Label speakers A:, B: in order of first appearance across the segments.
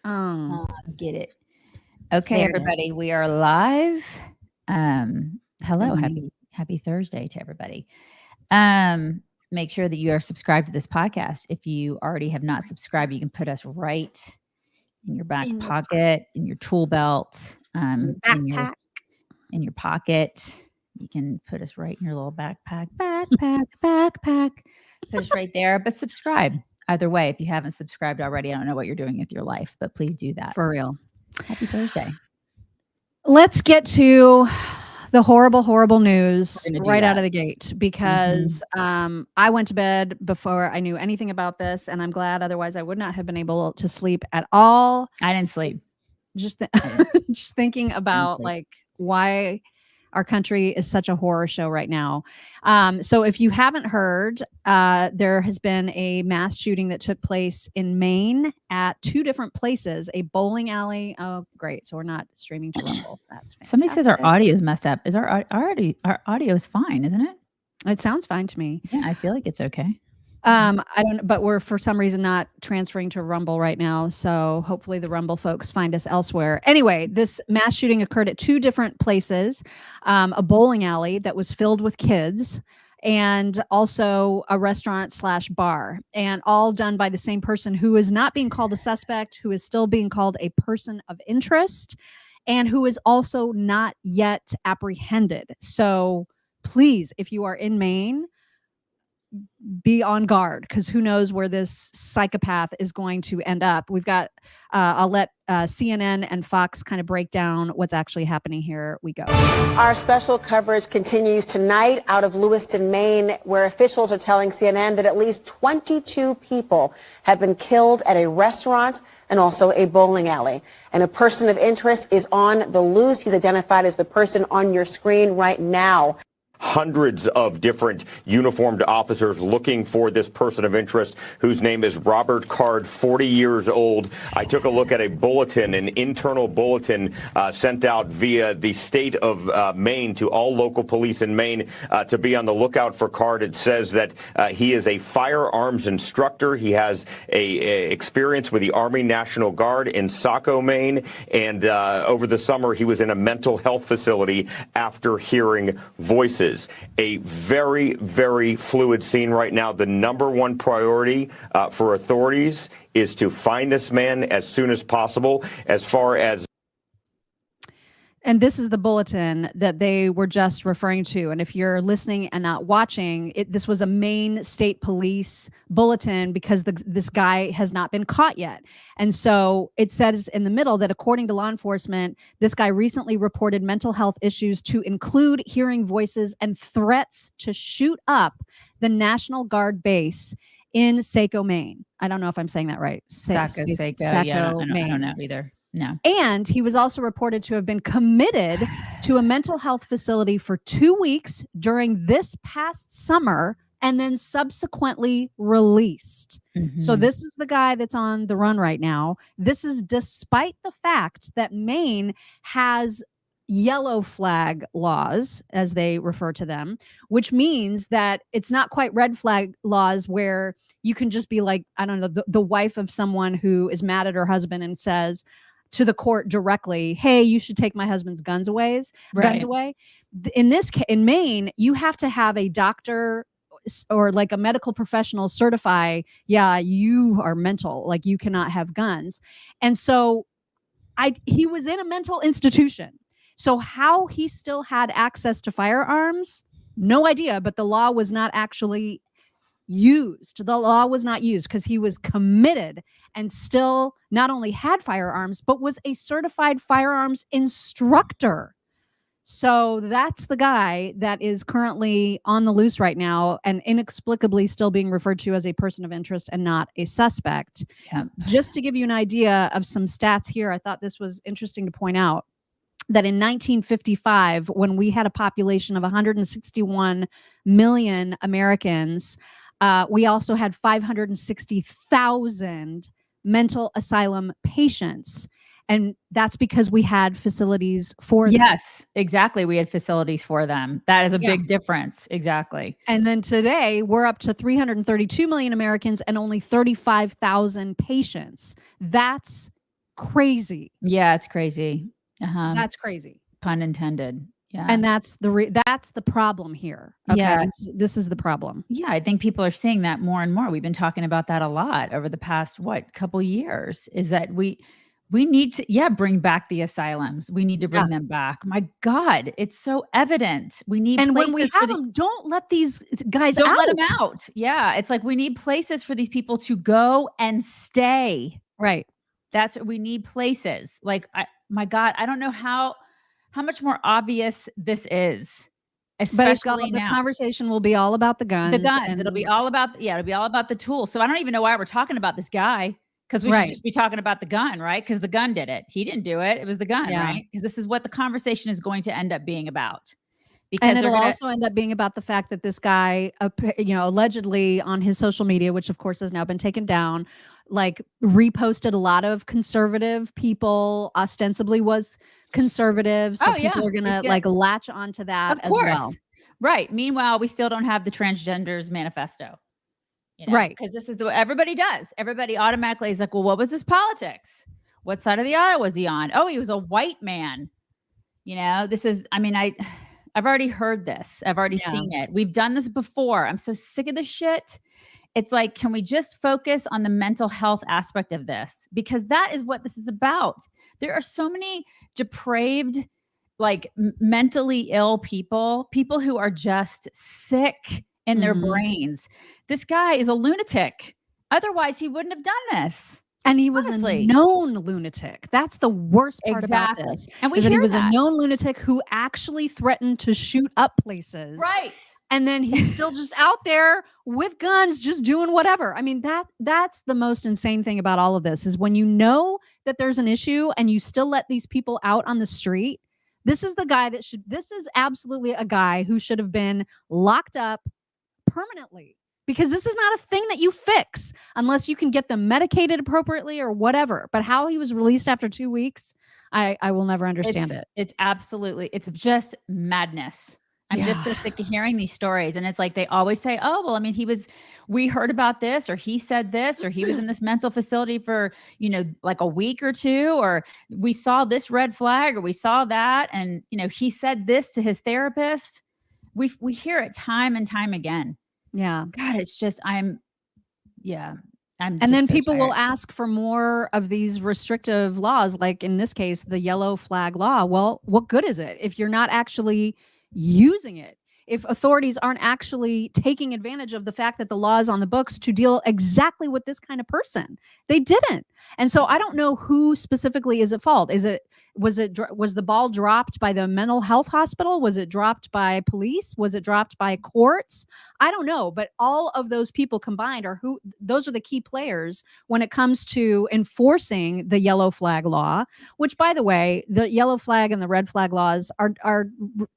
A: Get it. Okay, everybody, we are live. Hello, happy Thursday to everybody. Make sure that you are subscribed to this podcast. If you already have not subscribed, you can put us right in your back pocket, in your tool belt, in your pocket. You can put us right in your little backpack. Put us right there. But subscribe either way. If you haven't subscribed already, I don't know what you're doing with your life, but please do that.
B: For real.
A: Happy Thursday.
B: Let's get to the horrible news right out of the gate, because I went to bed before I knew anything about this, and I'm glad. Otherwise, I would not have been able to sleep at all.
A: I didn't sleep.
B: Just thinking about like why our country is such a horror show right now. So if you haven't heard, there has been a mass shooting that took place in Maine at 2 different places, a bowling alley. Oh, great. So we're not streaming to Rumble. That's fantastic.
A: Somebody says our audio is messed up. Is our audio is fine, isn't it?
B: It sounds fine to me.
A: Yeah, I feel like it's okay.
B: I don't, but we're for some reason not transferring to Rumble right now. So hopefully the Rumble folks find us elsewhere. Anyway, this mass shooting occurred at 2 different places, a bowling alley that was filled with kids, and also a restaurant/bar, and all done by the same person who is not being called a suspect, who is still being called a person of interest, and who is also not yet apprehended. So please, if you are in Maine, be on guard, because who knows where this psychopath is going to end up. We've got, I'll let CNN and Fox kind of break down what's actually happening here. We go.
C: Our special coverage continues tonight out of Lewiston, Maine, where officials are telling CNN that at least 22 people have been killed at a restaurant and also a bowling alley. And a person of interest is on the loose. He's identified as the person on your screen right now.
D: Hundreds of different uniformed officers looking for this person of interest, whose name is Robert Card, 40 years old. I took a look at a bulletin, an internal bulletin sent out via the state of Maine to all local police in Maine to be on the lookout for Card. It says that he is a firearms instructor. He has a experience with the Army National Guard in Saco, Maine, and over the summer he was in a mental health facility after hearing voices. A very, very fluid scene right now. The number one priority for authorities is to find this man as soon as possible. As far as
B: And this is the bulletin that they were just referring to. And if you're listening and not watching, this was a Maine State Police bulletin, because this guy has not been caught yet. And so it says in the middle that according to law enforcement, this guy recently reported mental health issues to include hearing voices and threats to shoot up the National Guard base in Saco, Maine. I don't know if I'm saying that right.
A: Saco,
B: Maine.
A: I don't know either. No.
B: And he was also reported to have been committed to a mental health facility for 2 weeks during this past summer, and then subsequently released. So this is the guy that's on the run right now. This is despite the fact that Maine has yellow flag laws, as they refer to them, which means that it's not quite red flag laws where you can just be like, I don't know, the wife of someone who is mad at her husband and says to the court directly, hey, you should take my husband's guns away. In this case, in Maine, you have to have a doctor or like a medical professional certify, yeah, you are mental, like you cannot have guns. And so he was in a mental institution. So how he still had access to firearms, no idea, but the law was not actually used. The law was not used because he was committed and still not only had firearms, but was a certified firearms instructor. So that's the guy that is currently on the loose right now and inexplicably still being referred to as a person of interest and not a suspect.
A: Yeah.
B: Just to give you an idea of some stats here, I thought this was interesting to point out that in 1955, when we had a population of 161 million Americans, we also had 560,000 mental asylum patients. And that's because we had facilities for them.
A: Yes, exactly. We had facilities for them. That is a big difference. Exactly.
B: And then today we're up to 332 million Americans and only 35,000 patients. That's crazy.
A: Yeah, it's crazy.
B: That's crazy.
A: Pun intended. Yeah.
B: And that's the problem here. Okay.
A: Yeah.
B: This is the problem.
A: Yeah, I think people are seeing that more and more. We've been talking about that a lot over the past couple years, is that we need to bring back the asylums. We need to bring them back. My God, it's so evident. We need
B: and
A: places
B: when we have them, don't let these guys
A: don't
B: out.
A: let them out. Yeah, it's like we need places for these people to go and stay.
B: Right.
A: That's we need places. Like my God, I don't know how much more obvious this is. Especially
B: the
A: now.
B: conversation will be all about the guns.
A: It'll be all about the tools. So I don't even know why we're talking about this guy, because we should just be talking about the gun, right? Because the gun did it. He didn't do it. It was the gun, right? Because this is what the conversation is going to end up being about.
B: And it'll also end up being about the fact that this guy, allegedly on his social media, which of course has now been taken down, like reposted a lot of conservative people, ostensibly was conservative. So people are going to like latch onto that as well.
A: Right. Meanwhile, we still don't have the transgenders manifesto.
B: Right.
A: Because this is what everybody does. Everybody automatically is like, well, what was his politics? What side of the aisle was he on? Oh, he was a white man. This is, I've already heard this. I've already seen it. We've done this before. I'm so sick of this shit. It's like, can we just focus on the mental health aspect of this? Because that is what this is about. There are so many depraved, like mentally ill people who are just sick in their brains. This guy is a lunatic. Otherwise, he wouldn't have done this.
B: And he was a known lunatic. That's the worst part about this.
A: And
B: he was a known lunatic who actually threatened to shoot up places.
A: Right.
B: And then he's still just out there with guns, just doing whatever. That's the most insane thing about all of this, is when you know that there's an issue and you still let these people out on the street. This is the guy this is absolutely a guy who should have been locked up permanently, because this is not a thing that you fix unless you can get them medicated appropriately or whatever. But how he was released after 2 weeks, I will never understand it.
A: It's just madness. I'm just so sick of hearing these stories. And it's like, they always say, oh, well, we heard about this, or he said this, or he was in this mental facility for, like a week or two, or we saw this red flag, or we saw that. And, he said this to his therapist. We hear it time and time again.
B: Yeah.
A: God, it's just, and
B: then people will ask for more of these restrictive laws, like in this case, the yellow flag law. Well, what good is it if you're not actually using it? If authorities aren't actually taking advantage of the fact that the law is on the books to deal exactly with this kind of person? They didn't. And so I don't know who specifically is at fault. Was the ball dropped by the mental health hospital? Was it dropped by police? Was it dropped by courts? I don't know, but all of those people combined those are the key players when it comes to enforcing the yellow flag law, which, by the way, the yellow flag and the red flag laws are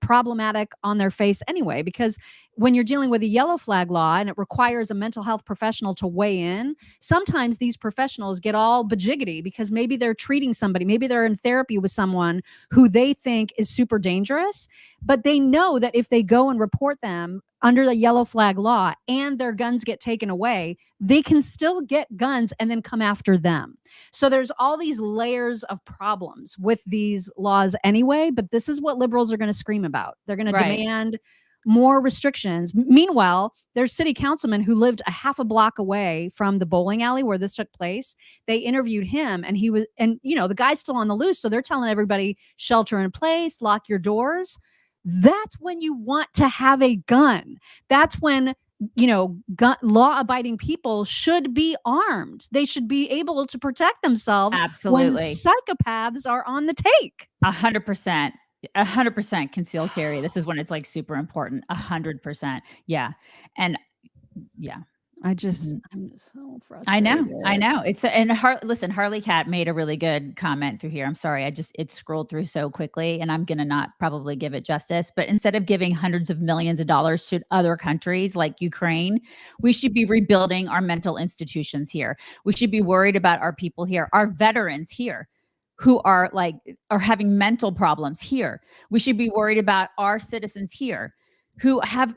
B: problematic on their face anyway, because when you're dealing with a yellow flag law and it requires a mental health professional to weigh in, sometimes these professionals get all bajiggity because maybe they're treating somebody, maybe they're in therapy with someone who they think is super dangerous, but they know that if they go and report them under the yellow flag law and their guns get taken away, they can still get guns and then come after them. So there's all these layers of problems with these laws anyway, but this is what liberals are going to scream about. They're going to demand more restrictions. Meanwhile, there's city councilman who lived a half a block away from the bowling alley where this took place. They interviewed him, and the guy's still on the loose. So they're telling everybody, shelter in place, lock your doors. That's when you want to have a gun. That's when, law-abiding people should be armed. They should be able to protect themselves.
A: Absolutely.
B: When psychopaths are on the take.
A: 100%. 100% concealed carry. This is when it's like super important. 100%. Yeah. And yeah.
B: I'm just so frustrated.
A: I know. Listen, Harley Cat made a really good comment through here. I'm sorry. It scrolled through so quickly, and I'm going to not probably give it justice, but instead of giving hundreds of millions of dollars to other countries like Ukraine, we should be rebuilding our mental institutions here. We should be worried about our people here, our veterans here, who are having mental problems here. We should be worried about our citizens here who have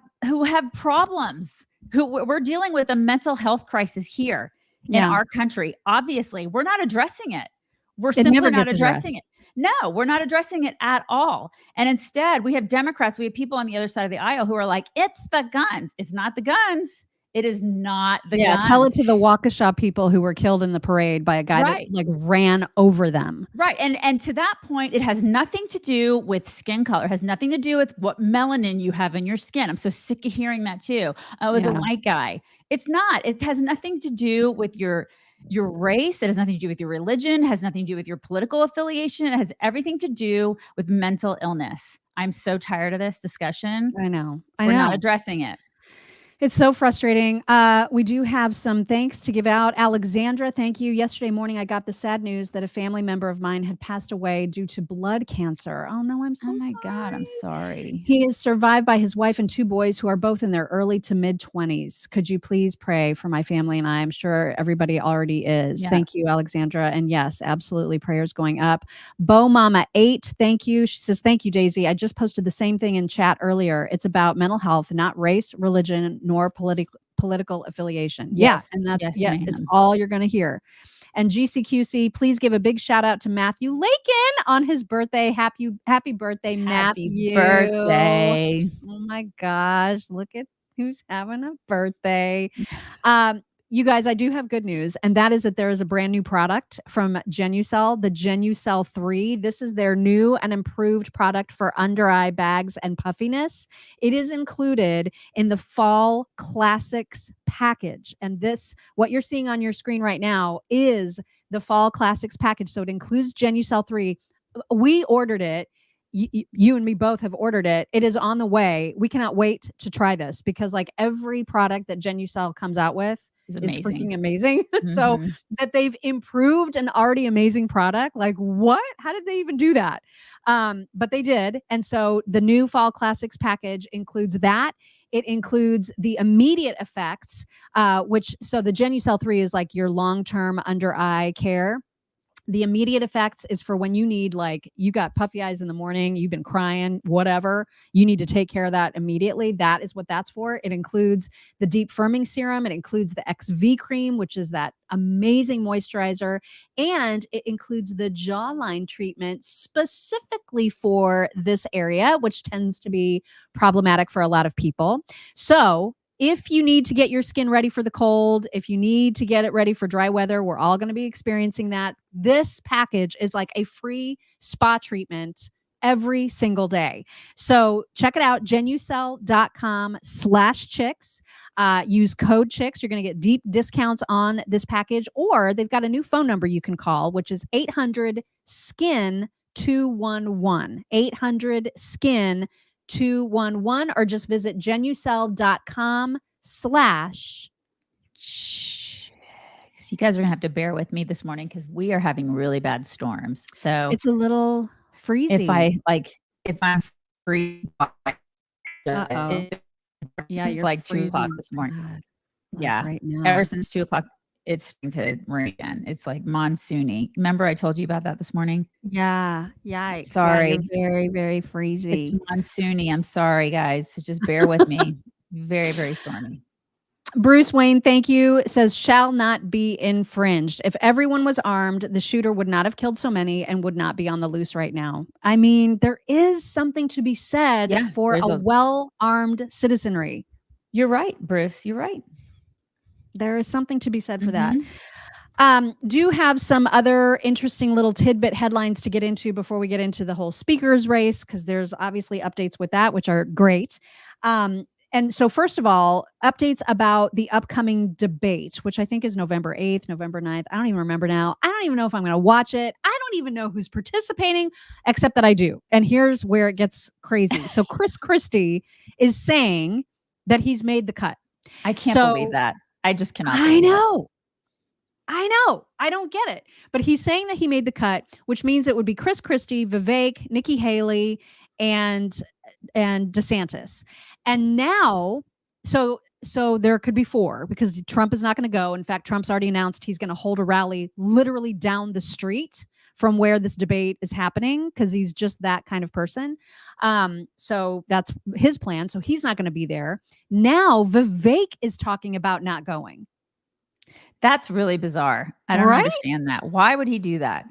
A: problems, who we're dealing with a mental health crisis here in our country. Obviously, we're not addressing it. We're
B: It
A: simply
B: never
A: not
B: gets
A: addressing
B: addressed.
A: it. No, we're not addressing it at all. And instead, we have Democrats, we have people on the other side of the aisle who are like, it's the guns. It's not the guns. It is not the guns.
B: Tell it to the Waukesha people who were killed in the parade by a guy that like ran over them.
A: Right. And to that point, it has nothing to do with skin color. It has nothing to do with what melanin you have in your skin. I'm so sick of hearing that too. I was a white guy. It's not. It has nothing to do with your race. It has nothing to do with your religion. It has nothing to do with your political affiliation. It has everything to do with mental illness. I'm so tired of this discussion.
B: I know.
A: We're not addressing it.
B: It's so frustrating. We do have some thanks to give out. Alexandra, thank you. Yesterday morning, I got the sad news that a family member of mine had passed away due to blood cancer. Oh no, I'm so sorry.
A: Oh my God, I'm sorry.
B: He is survived by his wife and 2 boys who are both in their early to mid 20s. Could you please pray for my family and I? I'm sure everybody already is. Yeah. Thank you, Alexandra. And yes, absolutely, prayers going up. Bo Mama 8, thank you. She says, thank you, Daisy. I just posted the same thing in chat earlier. It's about mental health, not race, religion, nor political affiliation.
A: Yes.
B: And that's it's all you're going to hear. And GCQC, please give a big shout out to Matthew Lakin on his birthday. Happy birthday, Matthew.
A: Happy birthday.
B: Oh my gosh, look at who's having a birthday. You guys, I do have good news, and that is that there is a brand new product from Genucel, the Genucel 3. This is their new and improved product for under eye bags and puffiness. It is included in the Fall Classics package. And this, what you're seeing on your screen right now, is the Fall Classics package. So it includes Genucel 3. We ordered it. You and me both have ordered it. It is on the way. We cannot wait to try this because like every product that Genucel comes out with is freaking amazing. So that they've improved an already amazing product. Like what? How did they even do that? But they did. And so the new Fall Classics package includes that. It includes the immediate effects, so the Genucel 3 is like your long-term under eye care. The immediate effects is for when you need, like, you got puffy eyes in the morning, you've been crying, whatever, you need to take care of that immediately. That is what that's for. It includes the deep firming serum. It includes the XV cream, which is that amazing moisturizer. And it includes the jawline treatment specifically for this area, which tends to be problematic for a lot of people. So if you need to get your skin ready for the cold, if you need to get it ready for dry weather, we're all going to be experiencing that. This package is like a free spa treatment every single day. So check it out, genucel.com/chicks. Use code chicks. You're going to get deep discounts on this package, or they've got a new phone number you can call, which is 800-SKIN-211. 800-SKIN-211, or just visit genucel.com/.
A: You guys are gonna have to bear with me this morning because we are having really bad storms. So
B: it's a little freezy.
A: If I'm free,
B: yeah,
A: it's like 2:00 this morning.
B: Yeah, right now.
A: Ever since 2:00, it's starting to rain again. It's like monsoony. Remember, I told you about that this morning.
B: Yeah, yikes.
A: Sorry,
B: yeah, very, very freezy.
A: It's monsoony. I'm sorry, guys. So just bear with me. Very, very stormy.
B: Bruce Wayne, thank you, says, shall not be infringed. If everyone was armed, the shooter would not have killed so many and would not be on the loose right now. I mean, there is something to be said for a well-armed citizenry.
A: You're right, Bruce. You're right.
B: There is something to be said for that. Do have some other interesting little tidbit headlines to get into before we get into the whole speakers race, because there's obviously updates with that, which are great. And so first of all, updates about the upcoming debate, which I think is November 8th, November 9th. I don't even remember now. I don't even know if I'm going to watch it. I don't even know who's participating, except that I do. And here's where it gets crazy. So Chris Christie is saying that he's made the cut.
A: I can't believe that. I just cannot.
B: I know. I don't get it. But he's saying that he made the cut, which means it would be Chris Christie, Vivek, Nikki Haley, and DeSantis. And now, so there could be 4 because Trump is not going to go. In fact, Trump's already announced he's going to hold a rally literally down the street from where this debate is happening because he's just that kind of person. So that's his plan. So he's not going to be there. Now Vivek is talking about not going.
A: That's really bizarre. I don't understand that. Why would he do that?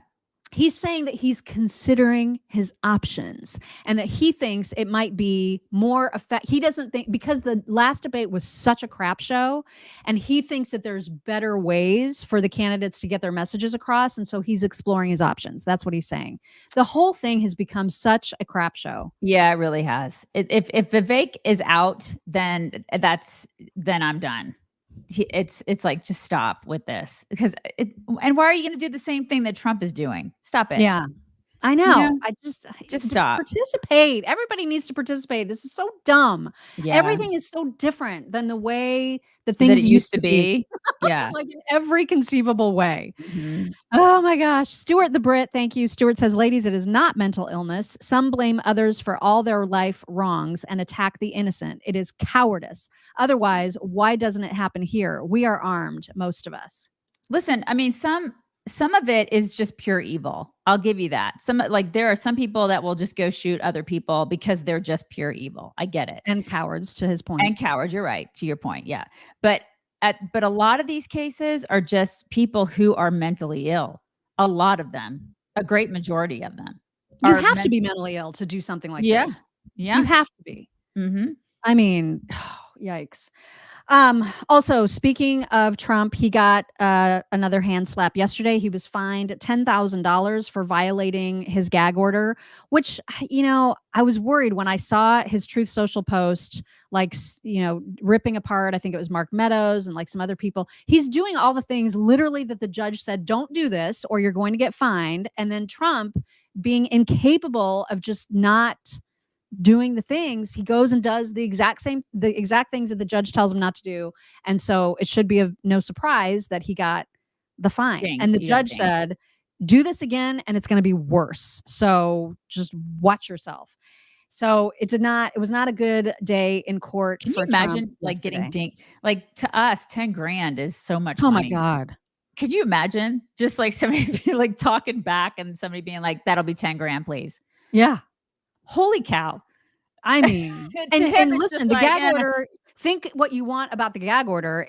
B: He's saying that he's considering his options and that he thinks it might be more effective. He doesn't think, because the last debate was such a crap show, and he thinks that there's better ways for the candidates to get their messages across. And so he's exploring his options. That's what he's saying. The whole thing has become such a crap show.
A: Yeah, it really has. If Vivek is out, then I'm done. It's like, just stop with this, because and why are you going to do the same thing that Trump is doing? Stop it.
B: Yeah, I know.
A: You know?
B: I just
A: stop.
B: Participate. Everybody needs to participate. This is so dumb.
A: Yeah.
B: Everything is so different than the way the things
A: used to be. Yeah.
B: Like in every conceivable way.
A: Mm-hmm.
B: Oh my gosh. Stuart the Brit, thank you. Stuart says, ladies, it is not mental illness. Some blame others for all their life wrongs and attack the innocent. It is cowardice. Otherwise, why doesn't it happen here? We are armed, most of us.
A: Listen, I mean, some of it is just pure evil. I'll give you that. There are some people that will just go shoot other people because they're just pure evil. I get it.
B: And cowards, to his point.
A: And cowards, you're right, to your point. Yeah. But a lot of these cases are just people who are mentally ill. A lot of them, a great majority of them.
B: You have to be mentally ill to do something like this.
A: Yeah.
B: You have to be.
A: Mm-hmm.
B: I mean, yikes. Also, speaking of Trump, he got another hand slap yesterday. He was fined $10,000 for violating his gag order, which, I was worried when I saw his Truth Social post, ripping apart, I think it was Mark Meadows and like some other people. He's doing all the things literally that the judge said, don't do this or you're going to get fined. And then Trump, being incapable of just not doing the things, he goes and does the exact things that the judge tells him not to do. And so it should be of no surprise that he got the fine. And the judge said, do this again and it's going to be worse. So just watch yourself. So it was not a good day in court.
A: Can you imagine getting dinged? Like, to us, 10 grand is so much
B: money.
A: Oh my
B: God.
A: Could you imagine just like somebody like talking back and somebody being like, that'll be 10 grand, please.
B: Yeah.
A: Holy cow.
B: I mean, and listen, the gag order, think what you want about the gag order.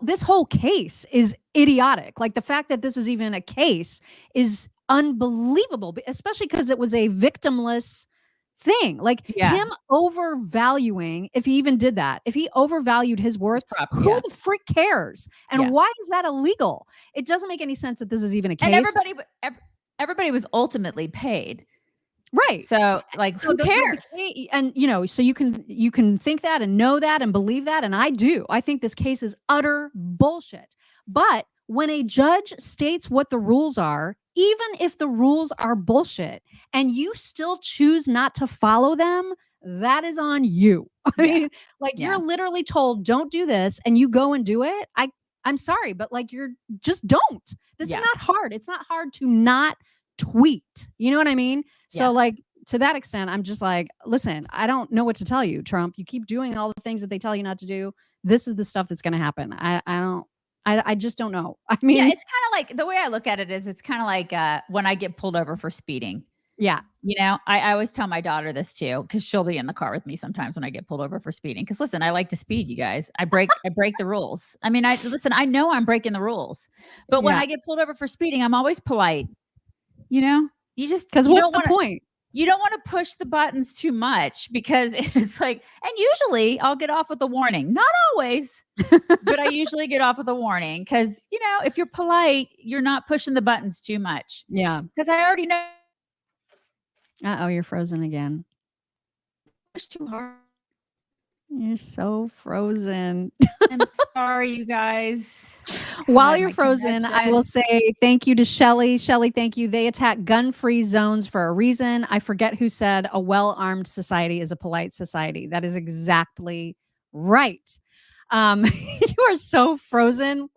B: This whole case is idiotic. Like, the fact that this is even a case is unbelievable, especially because it was a victimless thing. Like, him overvaluing, if he even did that, if he overvalued his worth, who the freak cares? And why is that illegal? It doesn't make any sense that this is even a case.
A: And everybody was ultimately paid.
B: Right.
A: So who cares?
B: And so you can think that and know that and believe that. And I do. I think this case is utter bullshit. But when a judge states what the rules are, even if the rules are bullshit and you still choose not to follow them, that is on you. I mean, you're literally told, don't do this, and you go and do it. I'm sorry, but you're just don't. This is not hard. It's not hard to not tweet. You know what I mean? So to that extent, I'm just like, listen, I don't know what to tell you, Trump. You keep doing all the things that they tell you not to do. This is the stuff that's going to happen. I just don't know. I mean,
A: it's kind of like, the way I look at it is, it's kind of like when I get pulled over for speeding.
B: Yeah.
A: I always tell my daughter this too, because she'll be in the car with me sometimes when I get pulled over for speeding. Because listen, I like to speed, you guys. I break the rules. I mean, I know I'm breaking the rules, but when I get pulled over for speeding, I'm always polite. You just,
B: because what's the point?
A: You don't want to push the buttons too much, because it's like, and usually I'll get off with a warning. Not always, but I usually get off with a warning, because, if you're polite, you're not pushing the buttons too much.
B: Yeah.
A: Because I already know.
B: Uh-oh, you're frozen again.
A: Push too hard.
B: You're so frozen.
A: I'm sorry, you guys.
B: While you're frozen, I will say thank you to Shelly. Shelly, thank you. They attack gun-free zones for a reason. I forget who said a well-armed society is a polite society. That is exactly right. You are so frozen,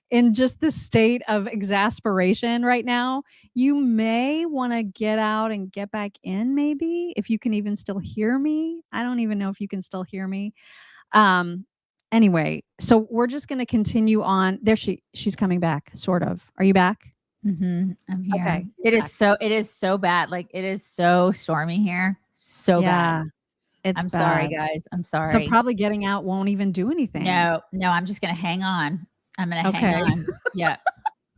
B: in just the state of exasperation right now. You may want to get out and get back in, maybe, if you can even still hear me. I don't even know if you can still hear me. Anyway, so we're just going to continue on. There she's coming back, sort of. Are you back?
A: Mm-hmm. I'm here.
B: Okay.
A: It is so bad. It is so stormy here. So bad. I'm sorry, guys. I'm sorry.
B: So probably getting out won't even do anything.
A: No, I'm just going to hang on. I'm going to hang on. Yeah.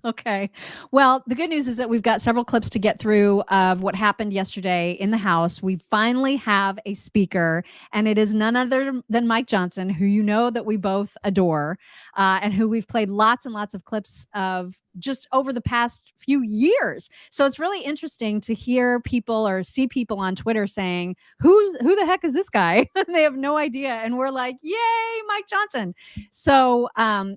B: Okay. Well, the good news is that we've got several clips to get through of what happened yesterday in the House. We finally have a speaker, and it is none other than Mike Johnson, who you know that we both adore, and who we've played lots and lots of clips of just over the past few years. So it's really interesting to hear people or see people on Twitter saying, who the heck is this guy? They have no idea. And we're like, yay, Mike Johnson. So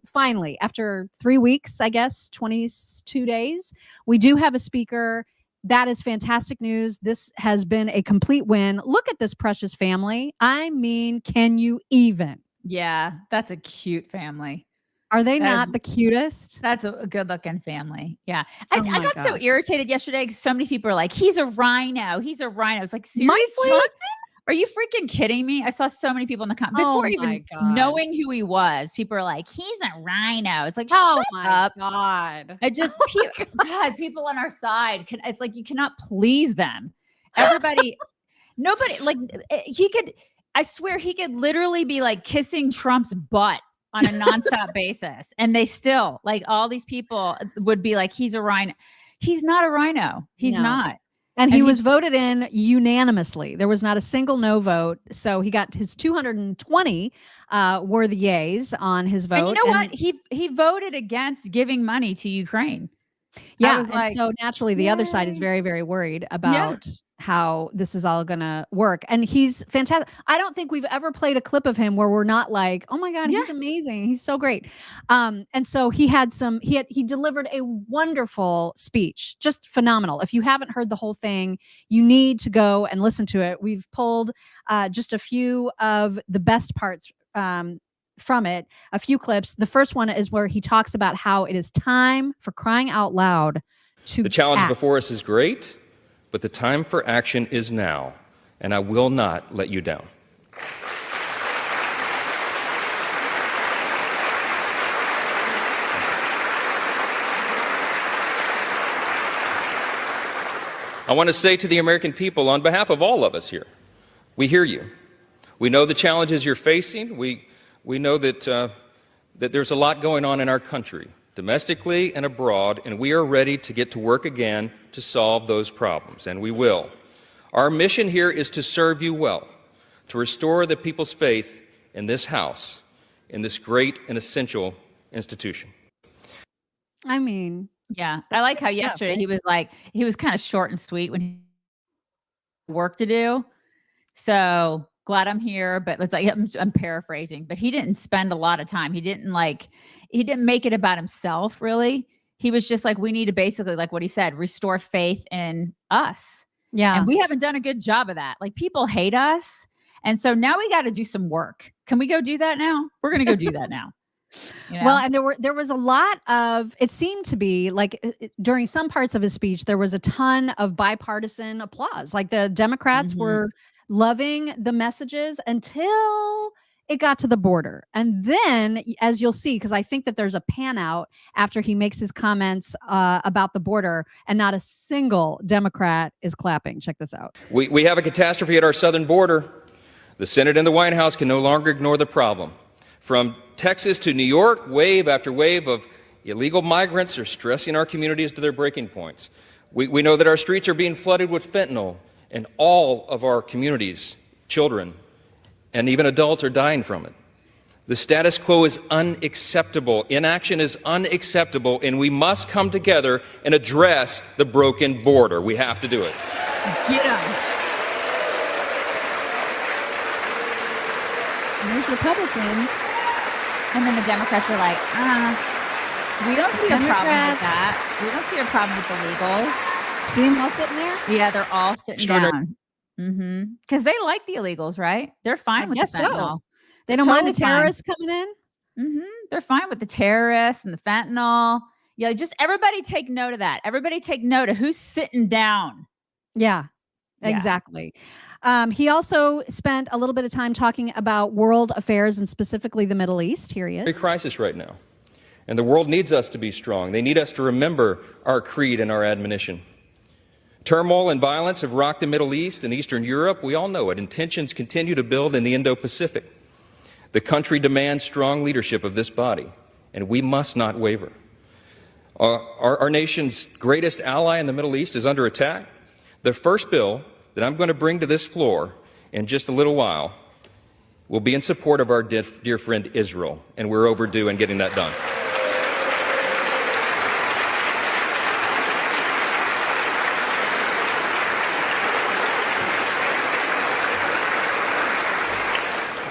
B: finally, after 3 weeks, I guess, 22 days, we do have a speaker. That is fantastic news. This has been a complete win. Look at this precious family. I mean, can you even?
A: Yeah, that's a cute family.
B: Are they not the cutest?
A: That's a good looking family. Yeah. I got so irritated yesterday because so many people are like, he's a rhino. He's a rhino. I was like, seriously? Are you freaking kidding me? I saw so many people in the comments before even knowing who he was. People are like, he's a rhino. It's like, shut up.
B: God.
A: I just, God, people on our side, it's like, you cannot please them. Everybody, nobody, like, I swear he could literally be like kissing Trump's butt on a nonstop basis. And they still, like, all these people would be like, he's a rhino. He's not a rhino. He's not.
B: And he was voted in unanimously. There was not a single no vote. So he got his 220 were the yays on his vote.
A: And you know what? He voted against giving money to Ukraine.
B: Yeah. And so naturally, the other side is very, very worried about how this is all going to work. And he's fantastic. I don't think we've ever played a clip of him where we're not like, oh my God, he's amazing. He's so great. And so he delivered a wonderful speech, just phenomenal. If you haven't heard the whole thing, you need to go and listen to it. We've pulled just a few of the best parts from it, a few clips. The first one is where he talks about how it is time, for crying out loud, to
E: The challenge
B: act.
E: before us is great, but the time for action is now, and I will not let you down. I want to say to the American people, on behalf of all of us here, we hear you. We know the challenges you're facing. We know that there's a lot going on in our country, domestically and abroad, and we are ready to get to work again to solve those problems, and we will. Our mission here is to serve you well, to restore the people's faith in this House, in this great and essential institution.
B: I mean,
A: yeah, I like how yesterday he was kind of short and sweet when he had work to do. So glad I'm here, but it's like I'm paraphrasing, but he didn't spend a lot of time. He didn't make it about himself, really. He was just like, we need to basically, like what he said, restore faith in us.
B: Yeah.
A: And we haven't done a good job of that. Like, people hate us. And so now we got to do some work. Can we go do that now? We're going to go do that now. You know?
B: Well, and there was a lot of, it seemed to be like during some parts of his speech, there was a ton of bipartisan applause. Like the Democrats were loving the messages until it got to the border. And then, as you'll see, because I think that there's a pan out after he makes his comments about the border, and not a single Democrat is clapping. Check this out.
E: We have a catastrophe at our southern border. The Senate and the White House can no longer ignore the problem. From Texas to New York, wave after wave of illegal migrants are stressing our communities to their breaking points. We know that our streets are being flooded with fentanyl, and all of our communities, children, and even adults are dying from it. The status quo is unacceptable. Inaction is unacceptable, and we must come together and address the broken border. We have to do it.
A: Get him.
B: There's Republicans.
A: And then the Democrats are like, we don't see a problem with that. We don't see a problem with the illegals.
B: See them all sitting there?
A: Yeah, they're all sitting down. Because they like the illegals, right? They're fine with the fentanyl.
B: They don't mind the terrorists coming in?
A: They're fine with the terrorists and the fentanyl. Yeah, just everybody take note of that. Everybody take note of who's sitting down.
B: Yeah, exactly. He also spent a little bit of time talking about world affairs and specifically the Middle East. Here he is.
E: Big crisis right now. And the world needs us to be strong. They need us to remember our creed and our admonition. Turmoil and violence have rocked the Middle East and Eastern Europe. We all know it. And tensions continue to build in the Indo-Pacific. The country demands strong leadership of this body, and we must not waver. Our nation's greatest ally in the Middle East is under attack. The first bill that I'm going to bring to this floor in just a little while will be in support of our dear friend Israel, and we're overdue in getting that done.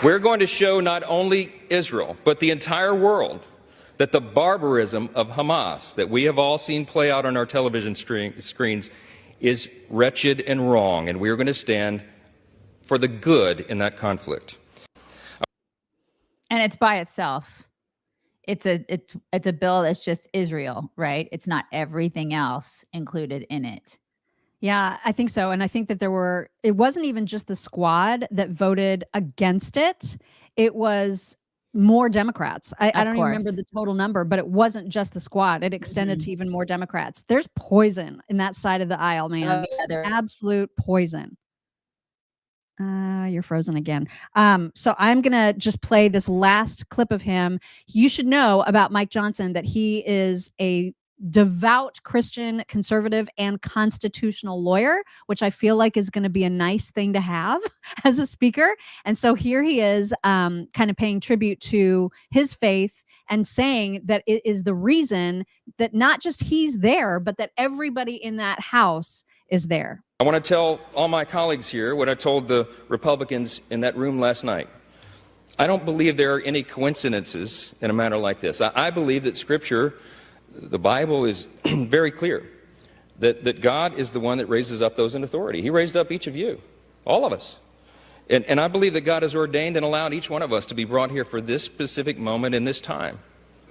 E: We're going to show not only Israel, but the entire world that the barbarism of Hamas that we have all seen play out on our television screens is wretched and wrong, and we are going to stand for the good in that conflict.
A: And it's by itself. It's a bill that's just Israel, right? It's not everything else included in it.
B: Yeah, I think so. And I think that it wasn't even just the squad that voted against it. It was more Democrats. I don't even remember the total number, but it wasn't just the squad. It extended to even more Democrats. There's poison in that side of the aisle, man.
A: Oh, yeah,
B: absolute poison. You're frozen again. So I'm going to just play this last clip of him. You should know about Mike Johnson that he is a devout Christian conservative and constitutional lawyer, which I feel like is going to be a nice thing to have as a speaker. And so here he is kind of paying tribute to his faith and saying that it is the reason that not just he's there, but that everybody in that house is there.
E: I want to tell all my colleagues here what I told the Republicans in that room last night. I don't believe there are any coincidences in a matter like this. I believe that Scripture, the Bible, is very clear that God is the one that raises up those in authority. He raised up each of you, all of us. And I believe that God has ordained and allowed each one of us to be brought here for this specific moment in this time.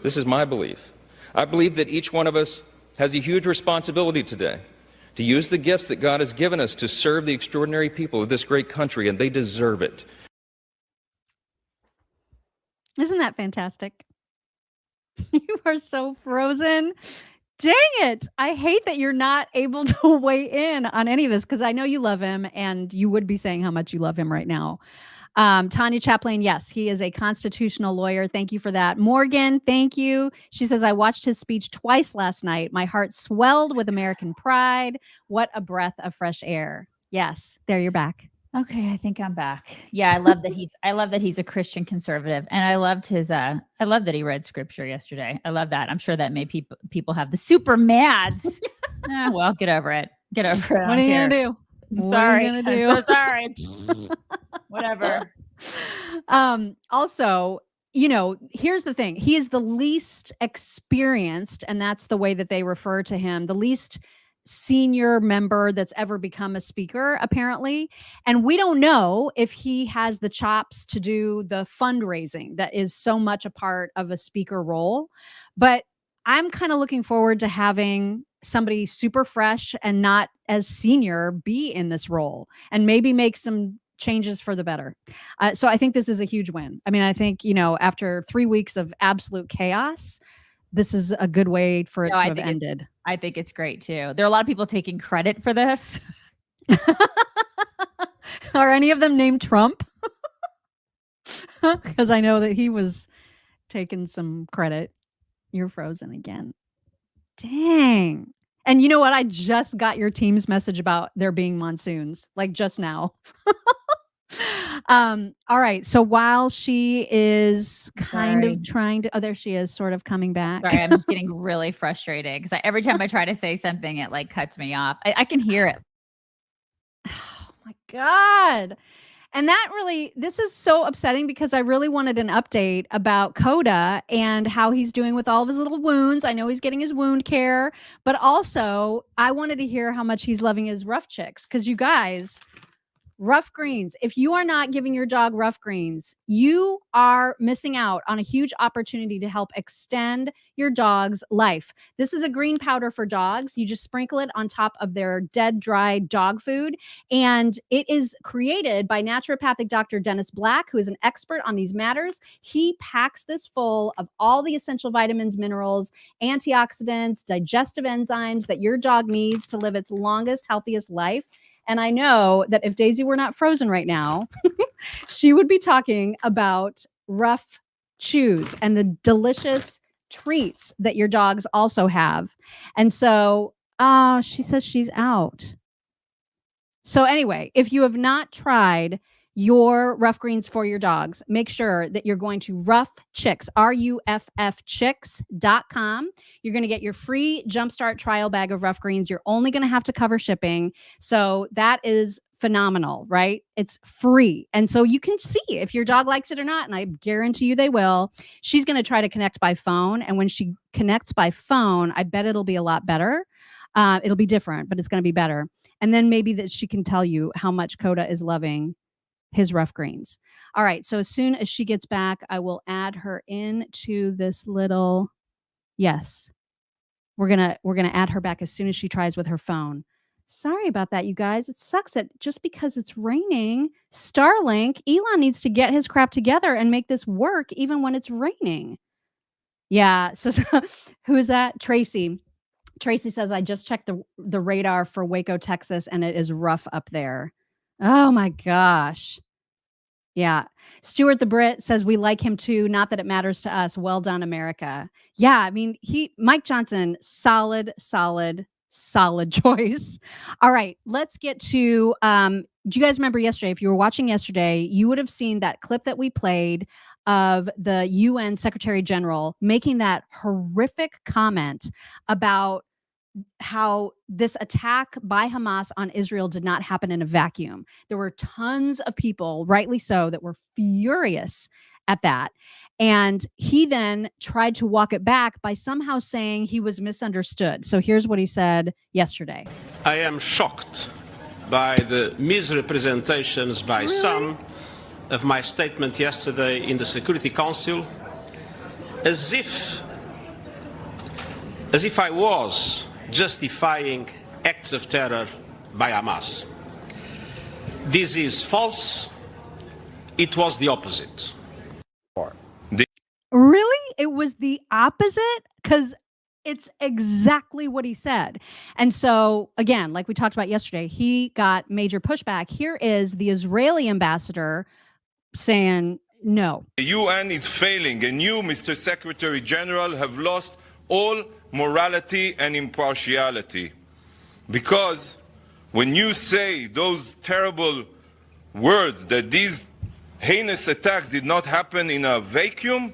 E: This is my belief. I believe that each one of us has a huge responsibility today to use the gifts that God has given us to serve the extraordinary people of this great country, and they deserve it.
B: Isn't that fantastic? You are so frozen. Dang it. I hate that you're not able to weigh in on any of this because I know you love him and you would be saying how much you love him right now. Tanya Chaplain, yes, he is a constitutional lawyer. Thank you for that. Morgan, thank you. She says, I watched his speech twice last night. My heart swelled with American pride. What a breath of fresh air. Yes, there you're back.
A: Okay, I think I'm back. Yeah, I love that he's a Christian conservative, and I loved that he read scripture yesterday. I love that. I'm sure that made people have the super mads. Well, get over it. Get over it.
B: What are you gonna do?
A: Sorry. I'm so sorry. Whatever.
B: Also, here's the thing. He is the least experienced, and that's the way that they refer to him, the least senior member that's ever become a speaker, apparently. And we don't know if he has the chops to do the fundraising that is so much a part of a speaker role. But I'm kind of looking forward to having somebody super fresh and not as senior be in this role and maybe make some changes for the better. So I think this is a huge win. I mean, I think, after 3 weeks of absolute chaos, this is a good way for it to have ended.
A: I think it's great too. There are a lot of people taking credit for this.
B: Are any of them named Trump? Because I know that he was taking some credit. You're frozen again. Dang. And you know what? I just got your team's message about there being monsoons, like just now. All right. So while she is kind of trying to, there she is, sort of coming back.
A: Sorry, I'm just getting really frustrated because every time I try to say something, it like cuts me off. I can hear it.
B: Oh my God. And this is so upsetting because I really wanted an update about Coda and how he's doing with all of his little wounds. I know he's getting his wound care, but also I wanted to hear how much he's loving his rough chicks. Because you guys, Rough Greens, if you are not giving your dog Rough Greens, you are missing out on a huge opportunity to help extend your dog's life. This is a green powder for dogs. You just sprinkle it on top of their dead, dry dog food. And it is created by naturopathic Dr. Dennis Black, who is an expert on these matters. He packs this full of all the essential vitamins, minerals, antioxidants, digestive enzymes that your dog needs to live its longest, healthiest life. And I know that if Daisy were not frozen right now, she would be talking about Rough Chews and the delicious treats that your dogs also have. And so she says she's out. So anyway, if you have not tried your Rough Greens for your dogs, make sure that you're going to Rough Chicks, RUFFchicks.com. You're going to get your free Jumpstart trial bag of Rough Greens. You're only going to have to cover shipping. So that is phenomenal, right? It's free. And so you can see if your dog likes it or not. And I guarantee you they will. She's going to try to connect by phone. And when she connects by phone, I bet it'll be a lot better. It'll be different, but it's going to be better. And then maybe that she can tell you how much Coda is loving his Rough Greens. All right. So as soon as she gets back, I will add her into this little, yes, we're going to add her back as soon as she tries with her phone. Sorry about that, you guys. It sucks that just because it's raining, Starlink, Elon needs to get his crap together and make this work even when it's raining. Yeah. So who is that? Tracy. Tracy says, I just checked the radar for Waco, Texas, and it is rough up there. Oh my gosh. Yeah. Stuart the Brit says, we like him too. Not that it matters to us. Well done, America. Yeah. I mean, Mike Johnson, solid choice. All right. Let's get to, do you guys remember yesterday? If you were watching yesterday, you would have seen that clip that we played of the UN Secretary-General making that horrific comment about how this attack by Hamas on Israel did not happen in a vacuum. There were tons of people, rightly so, that were furious at that. And he then tried to walk it back by somehow saying he was misunderstood. So here's what he said yesterday.
F: I am shocked by the misrepresentations by some of my statement yesterday in the Security Council, as if I was justifying acts of terror by Hamas. This is false. It was the opposite.
B: Really? It was the opposite? Because it's exactly what he said. And so, again, like we talked about yesterday, he got major pushback. Here is the Israeli ambassador saying no.
G: The UN is failing, and you, Mr. Secretary General, have lost all morality and impartiality. Because when you say those terrible words that these heinous attacks did not happen in a vacuum,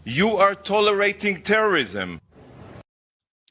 G: you are tolerating terrorism.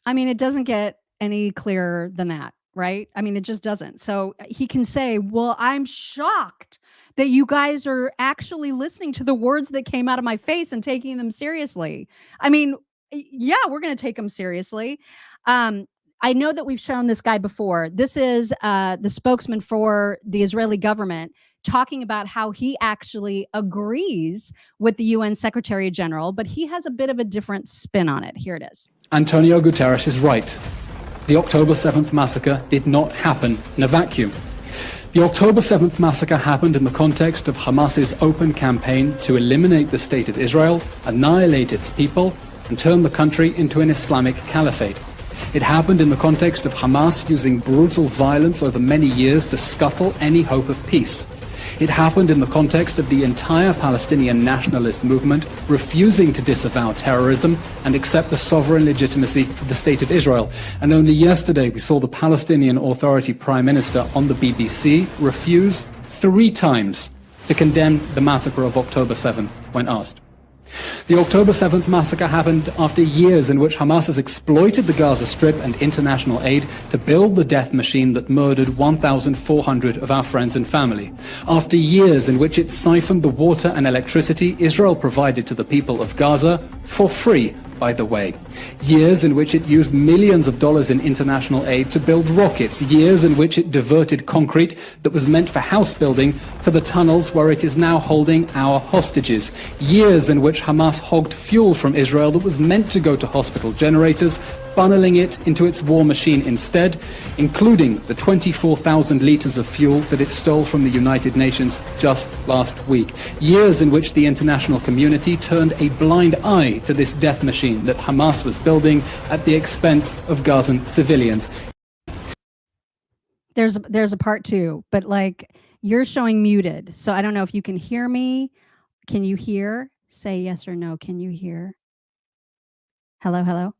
B: I mean, it doesn't get any clearer than that, right? I mean, it just doesn't. So he can say, well, I'm shocked that you guys are actually listening to the words that came out of my face and taking them seriously. I mean, yeah, we're going to take them seriously. I know that we've shown this guy before. This is the spokesman for the Israeli government talking about how he actually agrees with the UN Secretary General, but he has a bit of a different spin on it. Here it is.
H: Antonio Guterres is right. The October 7th massacre did not happen in a vacuum. The October 7th massacre happened in the context of Hamas's open campaign to eliminate the state of Israel, annihilate its people, and turn the country into an Islamic caliphate. It happened in the context of Hamas using brutal violence over many years to scuttle any hope of peace. It happened in the context of the entire Palestinian nationalist movement refusing to disavow terrorism and accept the sovereign legitimacy of the State of Israel. And only yesterday we saw the Palestinian Authority Prime Minister on the BBC refuse 3 times to condemn the massacre of October 7th when asked. The October 7th massacre happened after years in which Hamas has exploited the Gaza Strip and international aid to build the death machine that murdered 1,400 of our friends and family. After years in which it siphoned the water and electricity Israel provided to the people of Gaza for free, by the way. Years in which it used millions of dollars in international aid to build rockets. Years in which it diverted concrete that was meant for house building to the tunnels where it is now holding our hostages. Years in which Hamas hogged fuel from Israel that was meant to go to hospital generators, funneling it into its war machine instead, including the 24,000 liters of fuel that it stole from the United Nations just last week. Years in which the international community turned a blind eye to this death machine that Hamas was building at the expense of Gazan civilians.
B: There's a part 2, but like you're showing muted. So I don't know if you can hear me. Can you hear? Say yes or no. Can you hear? Hello, hello.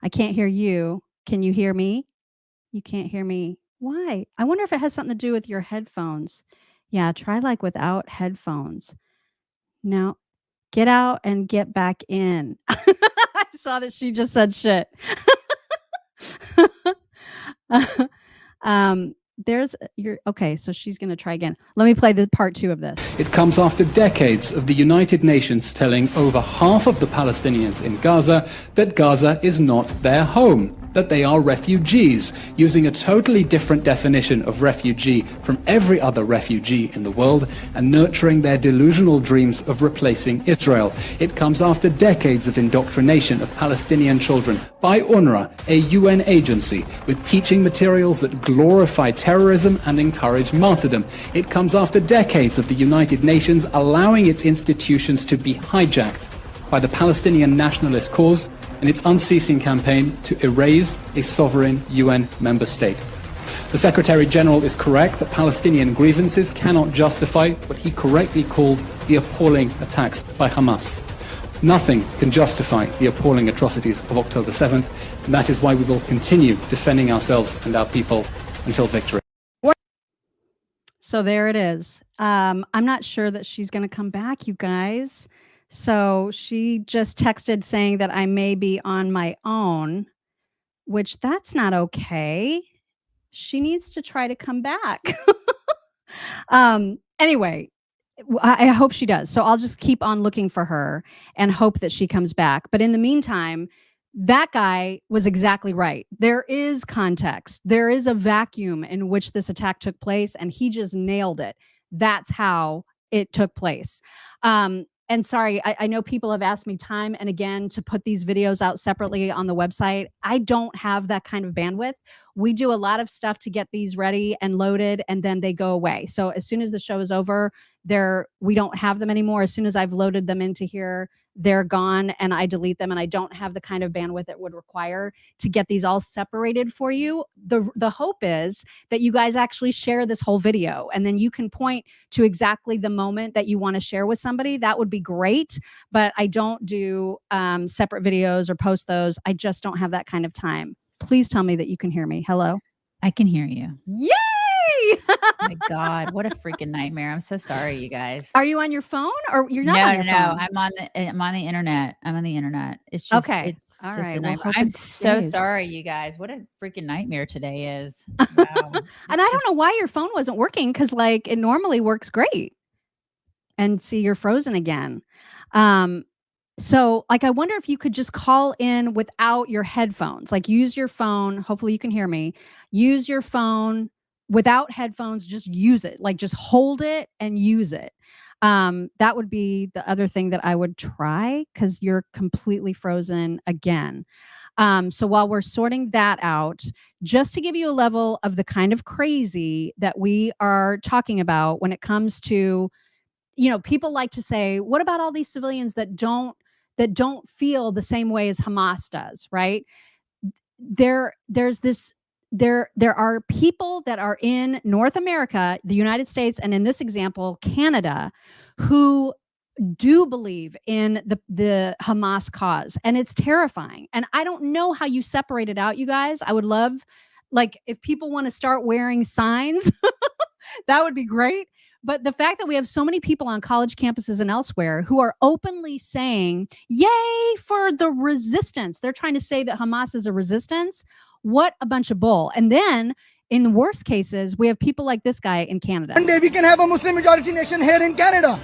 B: I can't hear you. Can you hear me? You can't hear me. Why? I wonder if it has something to do with your headphones. Yeah, try like without headphones. Now, get out and get back in. I saw that she just said shit. Okay, so she's going to try again. Let me play the part 2 of this.
H: It comes after decades of the United Nations telling over half of the Palestinians in Gaza that Gaza is not their home, that they are refugees, using a totally different definition of refugee from every other refugee in the world and nurturing their delusional dreams of replacing Israel. It comes after decades of indoctrination of Palestinian children by UNRWA, a UN agency, with teaching materials that glorify terrorism and encourage martyrdom. It comes after decades of the United Nations allowing its institutions to be hijacked by the Palestinian nationalist cause and its unceasing campaign to erase a sovereign UN member state. The Secretary-General is correct that Palestinian grievances cannot justify what he correctly called the appalling attacks by Hamas. Nothing can justify the appalling atrocities of October 7th, and that is why we will continue defending ourselves and our people until victory.
B: So there it is. I'm not sure that she's going to come back, you guys. So she just texted saying that I may be on my own, which that's not okay. She needs to try to come back. Anyway, I hope she does. So I'll just keep on looking for her and hope that she comes back. But in the meantime, that guy was exactly right. There is context. There is a vacuum in which this attack took place, and he just nailed it. That's how it took place. And sorry, I know people have asked me time and again to put these videos out separately on the website. I don't have that kind of bandwidth. We do a lot of stuff to get these ready and loaded, and then they go away. So as soon as the show is over, we don't have them anymore. As soon as I've loaded them into here, they're gone, and I delete them, and I don't have the kind of bandwidth it would require to get these all separated for you. The hope is that you guys actually share this whole video, and then you can point to exactly the moment that you want to share with somebody. That would be great, but I don't do separate videos or post those. I just don't have that kind of time. Please tell me that you can hear me. Hello?
A: I can hear you.
B: Yay!
A: Oh my God, what a freaking nightmare. I'm so sorry, you guys.
B: Are you on your phone or you're not on your phone?
A: No, I'm on the internet. I'm on the internet. It's just,
B: okay.
A: It's
B: all
A: just
B: right.
A: a nightmare.
B: Well,
A: I'm so sorry, you guys. What a freaking nightmare today is. Wow.
B: And I don't know why your phone wasn't working, because like it normally works great. And see, you're frozen again. So like, I wonder if you could just call in without your headphones, like use your phone. Hopefully you can hear me. Use your phone without headphones, just use it. Like just hold it and use it. That would be the other thing that I would try, because you're completely frozen again. So while we're sorting that out, just to give you a level of the kind of crazy that we are talking about when it comes to, you know, people like to say, what about all these civilians that don't feel the same way as Hamas does, right? There are people that are in North America, the United States, and in this example, Canada, who do believe in the Hamas cause. And it's terrifying. And I don't know how you separate it out, you guys. I would love, like, if people want to start wearing signs, that would be great. But the fact that we have so many people on college campuses and elsewhere who are openly saying, yay for the resistance. They're trying to say that Hamas is a resistance. What a bunch of bull. And then in the worst cases, we have people like this guy in Canada.
I: One day we can have a Muslim majority nation here in Canada,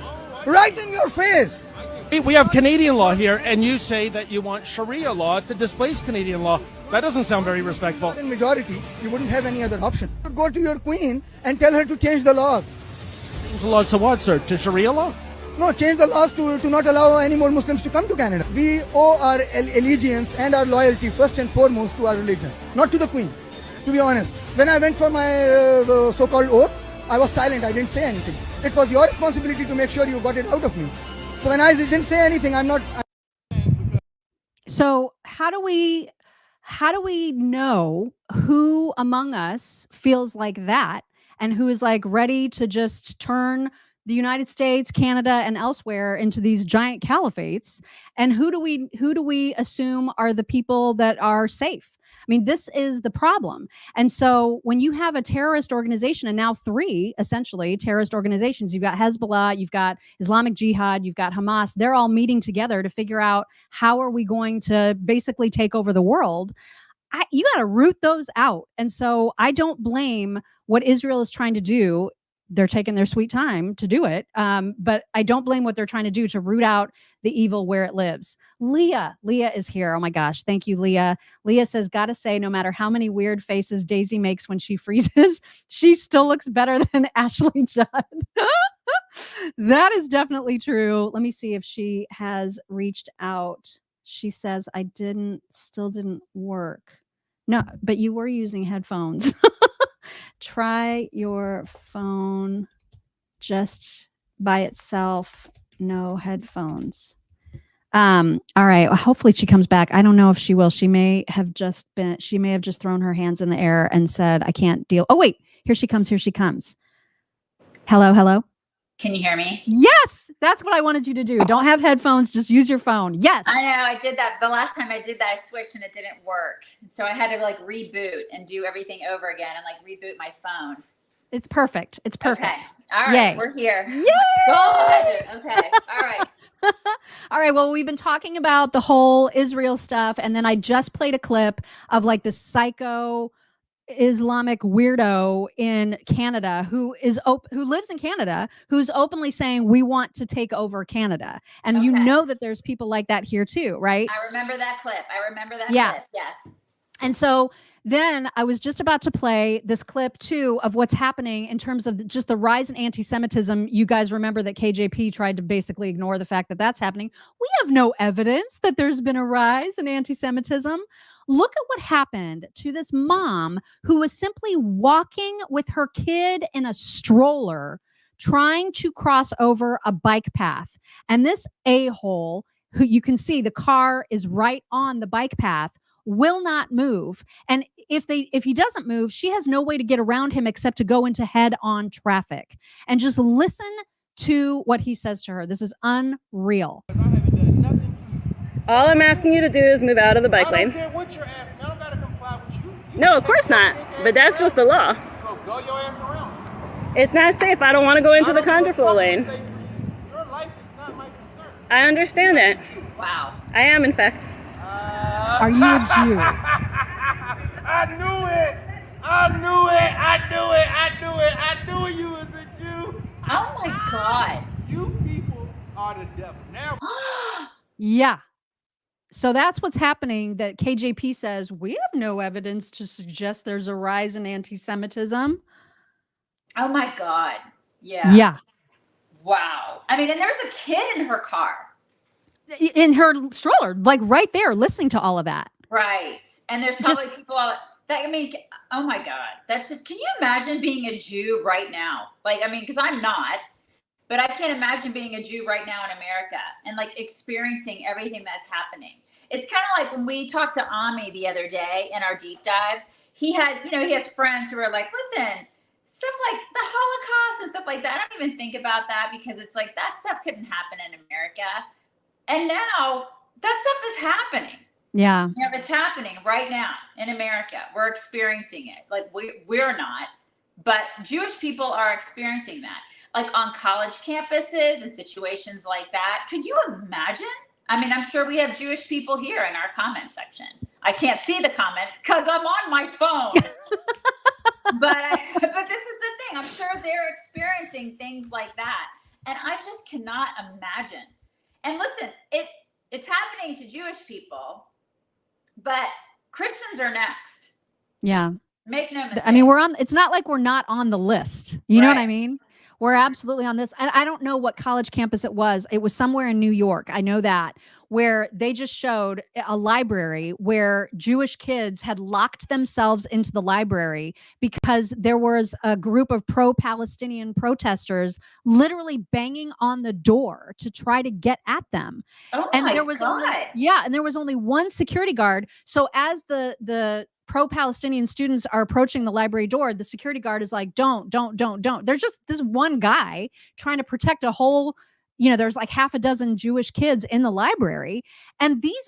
I: right in your face.
J: We have Canadian law here, and you say that you want Sharia law to displace Canadian law. That doesn't sound very respectful.
I: In majority, you wouldn't have any other option. You would go to your queen and tell her to change the laws.
J: Change the laws to what, sir? To Sharia law?
I: No, change the laws to not allow any more Muslims to come to Canada. We owe our allegiance and our loyalty first and foremost to our religion, not to the queen, to be honest. When I went for my so-called oath, I was silent. I didn't say anything. It was your responsibility to make sure you got it out of me. So when I didn't say anything,
B: So how do we know who among us feels like that and who is like ready to just turn the United States, Canada, and elsewhere into these giant caliphates. And who do we assume are the people that are safe? I mean, this is the problem. And so when you have a terrorist organization, and now 3 essentially terrorist organizations, you've got Hezbollah, you've got Islamic Jihad, you've got Hamas, they're all meeting together to figure out how are we going to basically take over the world. You got to root those out. And so I don't blame what Israel is trying to do. They're taking their sweet time to do it. But I don't blame what they're trying to do to root out the evil where it lives. Leah is here. Oh my gosh. Thank you, Leah. Leah says, gotta say, no matter how many weird faces Daisy makes when she freezes, she still looks better than Ashley Judd. That is definitely true. Let me see if she has reached out. She says, still didn't work. No, but you were using headphones. Try your phone just by itself, no headphones. All right. Well, hopefully she comes back. I don't know if she will. She may have just thrown her hands in the air and said, I can't deal. Oh, wait, here she comes. Hello.
K: Can you hear me?
B: Yes, that's what I wanted you to do. Don't have headphones, just use your phone. Yes.
K: I know, I did that. The last time I did that, I switched and it didn't work. So I had to like reboot and do everything over again and like reboot my phone.
B: It's perfect.
K: Okay. All right,
B: Yay.
K: we're here.
B: Yay!
K: God. Okay. All right.
B: All right. Well, we've been talking about the whole Israel stuff, and then I just played a clip of like the psycho Islamic weirdo in Canada who lives in Canada, who's openly saying we want to take over Canada. And you know that there's people like that here too, right?
K: I remember that clip. Clip. Yes.
B: And so then I was just about to play this clip too of what's happening in terms of just the rise in anti-Semitism. You guys remember that KJP tried to basically ignore the fact that that's happening. We have no evidence that there's been a rise in anti-Semitism. Look at what happened to this mom who was simply walking with her kid in a stroller, trying to cross over a bike path. And this a-hole, who you can see the car is right on the bike path, will not move. And if he doesn't move, she has no way to get around him except to go into head-on traffic. And just listen to what he says to her. This is unreal.
L: All I'm asking you to do is move out of the bike lane.
M: I don't care what you're asking. I don't gotta comply with you.
L: No, of course not. But that's just the law.
M: So go your ass around.
L: It's not safe. I don't want to go into the contraflow lane.
M: Your life is not my concern.
L: I understand that.
K: Wow.
L: I am, in fact.
B: Are you a Jew?
M: I knew it. I knew you was a Jew.
K: Oh my God.
M: You people are the devil. Now.
B: Yeah. So that's what's happening, that KJP says, we have no evidence to suggest there's a rise in anti-Semitism.
K: Oh my God. Yeah.
B: Yeah.
K: Wow. I mean, and there's a kid in her car.
B: In her stroller, like right there, listening to all of that.
K: Right. And there's probably people that, I mean, oh my God. That's just, can you imagine being a Jew right now? Like, I mean, because I'm not. But I can't imagine being a Jew right now in America and like experiencing everything that's happening. It's kind of like when we talked to Ami the other day in our deep dive, he has friends who are like, listen, stuff like the Holocaust and stuff like that, I don't even think about that because it's like that stuff couldn't happen in America. And now that stuff is happening.
B: Yeah.
K: You know, it's happening right now in America. We're experiencing it. Like we're not, but Jewish people are experiencing that. Like on college campuses and situations like that. Could you imagine? I mean, I'm sure we have Jewish people here in our comment section. I can't see the comments because I'm on my phone. but this is the thing. I'm sure they're experiencing things like that. And I just cannot imagine. And listen, it's happening to Jewish people, but Christians are next.
B: Yeah.
K: Make no mistake.
B: I mean, it's not like we're not on the list. You know what I mean? We're absolutely on this. And I don't know what college campus it was. It was somewhere in New York. I know that, where they just showed a library where Jewish kids had locked themselves into the library because there was a group of pro-Palestinian protesters literally banging on the door to try to get at them.
K: Oh
B: and
K: my
B: there was
K: God.
B: and there was only one security guard. So as the pro-Palestinian students are approaching the library door, the security guard is like, don't. There's just this one guy trying to protect a whole, there's like half a dozen Jewish kids in the library. And these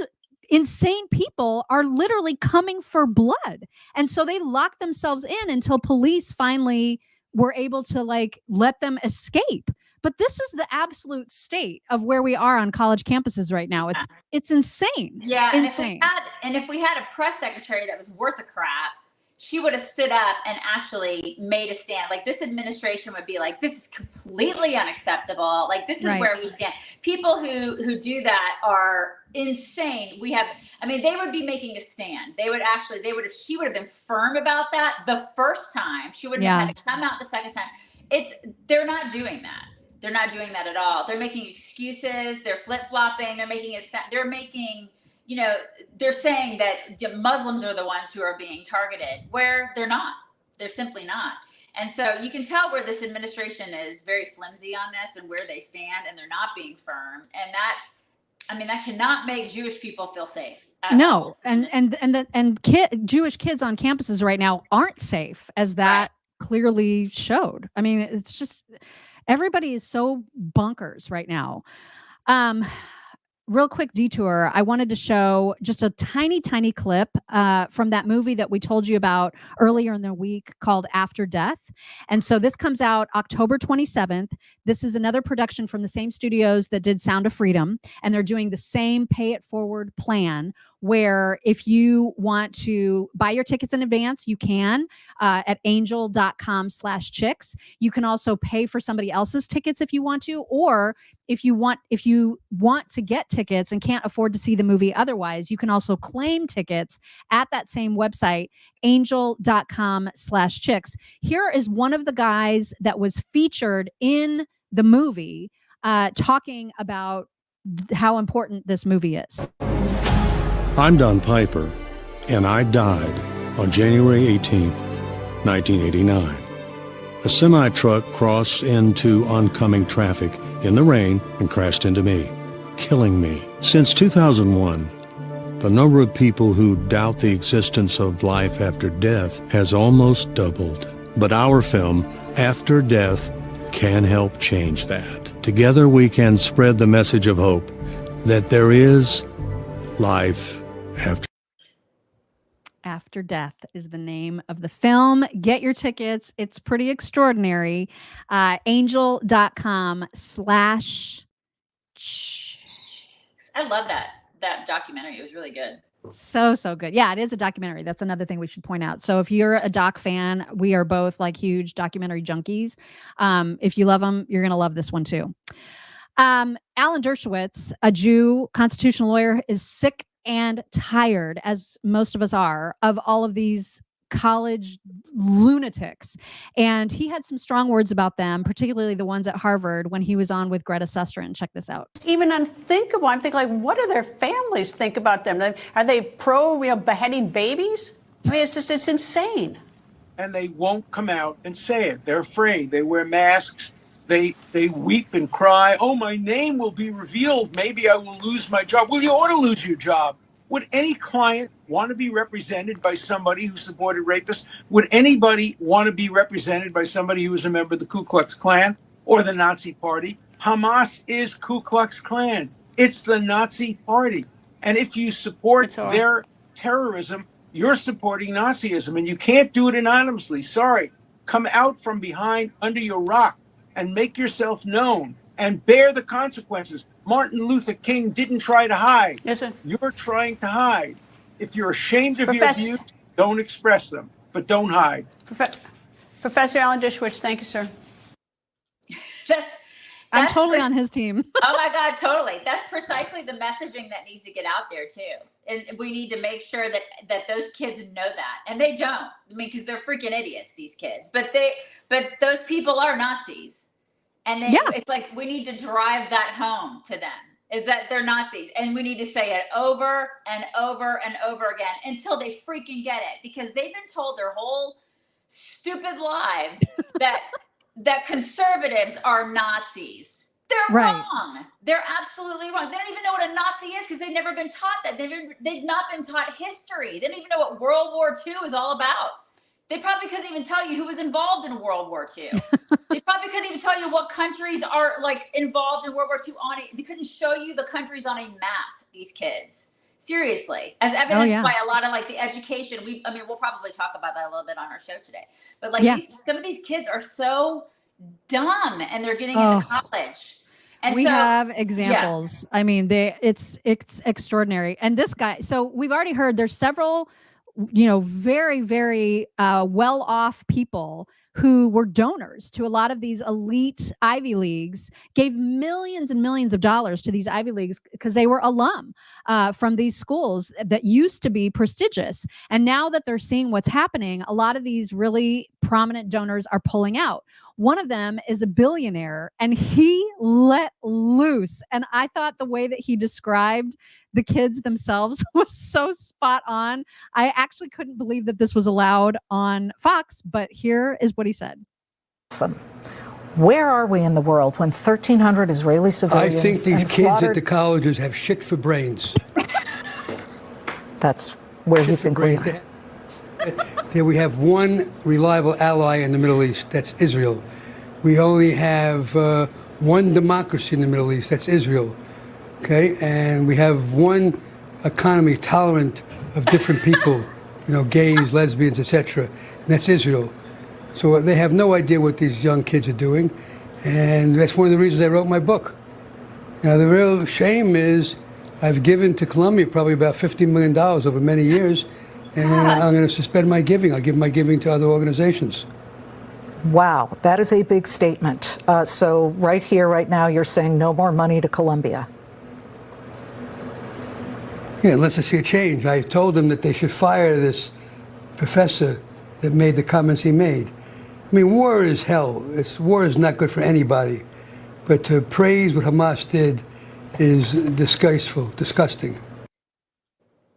B: insane people are literally coming for blood. And so they lock themselves in until police finally were able to like let them escape. But this is the absolute state of where we are on college campuses right now. It's insane.
K: Yeah,
B: insane.
K: And if we had a press secretary that was worth a crap, she would have stood up and actually made a stand. Like, this administration would be like, this is completely unacceptable. Like, this is where we stand. People who do that are insane. They would be making a stand. She would have been firm about that the first time. She wouldn't have had to come out the second time. They're not doing that. They're not doing that at all. They're making excuses. They're flip-flopping. They're saying that Muslims are the ones who are being targeted, where they're not. They're simply not. And so you can tell where this administration is very flimsy on this and where they stand, and they're not being firm. And that cannot make Jewish people feel safe.
B: No, Jewish kids on campuses right now aren't safe, as that clearly showed. I mean, it's just everybody is so bonkers right now. Real quick detour. I wanted to show just a tiny clip from that movie that we told you about earlier in the week called After Death. And so this comes out October 27th. This is another production from the same studios that did Sound of Freedom. And they're doing the same pay it forward plan, where if you want to buy your tickets in advance, you can at angel.com/chicks. You can also pay for somebody else's tickets if you want to, or if you want to get tickets and can't afford to see the movie otherwise, you can also claim tickets at that same website, angel.com/chicks. Here is one of the guys that was featured in the movie talking about how important this movie is.
N: I'm Don Piper, and I died on January 18th, 1989. A semi-truck crossed into oncoming traffic in the rain and crashed into me, killing me. Since 2001, the number of people who doubt the existence of life after death has almost doubled. But our film, After Death, can help change that. Together we can spread the message of hope that there is life
B: After Death is the name of the film. Get your tickets. It's pretty extraordinary. Angel.com/.
K: I love that documentary. It was really good.
B: So good. Yeah, it is a documentary. That's another thing we should point out. So if you're a doc fan, we are both like huge documentary junkies. If you love them, you're going to love this one too. Alan Dershowitz, a Jew constitutional lawyer, is sick and tired, as most of us are, of all of these college lunatics. And he had some strong words about them, particularly the ones at Harvard, when he was on with Greta Susteren. Check this out.
O: Even unthinkable. I'm thinking, like, what do their families think about them? Are they pro beheading babies? I mean, it's insane.
M: And they won't come out and say it. They're afraid. They wear masks. They weep and cry. Oh, my name will be revealed. Maybe I will lose my job. Well, you ought to lose your job. Would any client want to be represented by somebody who supported rapists? Would anybody want to be represented by somebody who was a member of the Ku Klux Klan or the Nazi Party? Hamas is Ku Klux Klan. It's the Nazi Party. And if you support their terrorism, you're supporting Nazism. And you can't do it anonymously. Sorry. Come out from behind under your rock and make yourself known and bear the consequences. Martin Luther King didn't try to hide.
O: Yes, sir.
M: You're trying to hide. If you're ashamed of your views, don't express them, but don't hide.
O: Professor Alan Dershowitz, thank you, sir.
B: I'm totally on his team.
K: Oh my God, totally. That's precisely the messaging that needs to get out there too. And we need to make sure that those kids know that. And they don't. I mean, because they're freaking idiots, these kids. But those people are Nazis. And then it's like we need to drive that home to them, is that they're Nazis. And we need to say it over and over and over again until they freaking get it. Because they've been told their whole stupid lives that conservatives are Nazis. They're
B: Right.
K: wrong. They're absolutely wrong. They don't even know what a Nazi is because they've never been taught that. They've not been taught history. They don't even know what World War II is all about. They probably couldn't even tell you who was involved in World War II. They probably couldn't even tell you what countries are like involved in World War II on it. They couldn't show you the countries on a map, these kids. Seriously, as evidenced by a lot of like the education. We'll probably talk about that a little bit on our show today. But like some of these kids are so dumb and they're getting into college. And
B: we have examples. I mean, it's extraordinary. And this guy, so we've already heard there's several, very, very well-off people who were donors to a lot of these elite Ivy Leagues, gave millions and millions of dollars to these Ivy Leagues because they were alum from these schools that used to be prestigious. And now that they're seeing what's happening, a lot of these really prominent donors are pulling out. One of them is a billionaire, and he let loose. And I thought the way that he described the kids themselves was so spot on. I actually couldn't believe that this was allowed on Fox, but here is what he said.
P: Where are we in the world when 1,300 Israeli civilians?
Q: I think these kids at the colleges have shit for brains.
P: That's where you think we are.
Q: There we have one reliable ally in the Middle East, that's Israel. We only have one democracy in the Middle East, that's Israel. Okay, and we have one economy tolerant of different people, gays, lesbians, etc. And that's Israel. So they have no idea what these young kids are doing, and that's one of the reasons I wrote my book. Now, the real shame is I've given to Colombia probably about $50 million over many years, and I'm going to suspend my giving. I'll give my giving to other organizations.
P: Wow, that is a big statement. So right here, right now, you're saying no more money to Colombia.
Q: Yeah, unless I see a change. I told them that they should fire this professor that made the comments he made. I mean, war is hell. War is not good for anybody. But to praise what Hamas did is disgraceful, disgusting.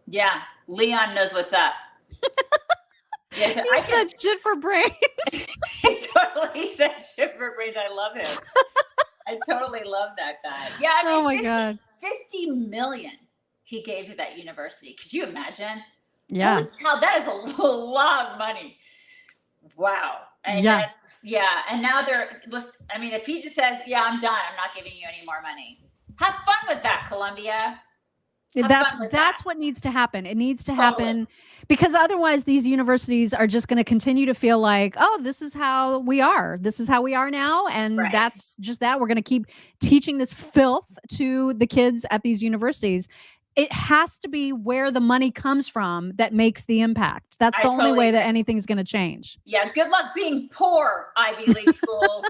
K: Yeah, Leon knows what's up.
B: He said shit for brains.
K: He totally said shit for brains. I love him. I totally love that guy. Yeah, I mean,
B: God.
K: 50 million he gave to that university. Could you imagine?
B: Yeah.
K: Holy cow, that is a lot of money. Wow. And and now if he just says, yeah, I'm done, I'm not giving you any more money. Have fun with that, Colombia.
B: That's what needs to happen. It needs to happen because otherwise these universities are just going to continue to feel like, oh, this is how we are. This is how we are now. And that's just that. We're going to keep teaching this filth to the kids at these universities. It has to be where the money comes from that makes the impact. That's the only way that anything's going to change.
K: Yeah. Good luck being poor, Ivy League schools.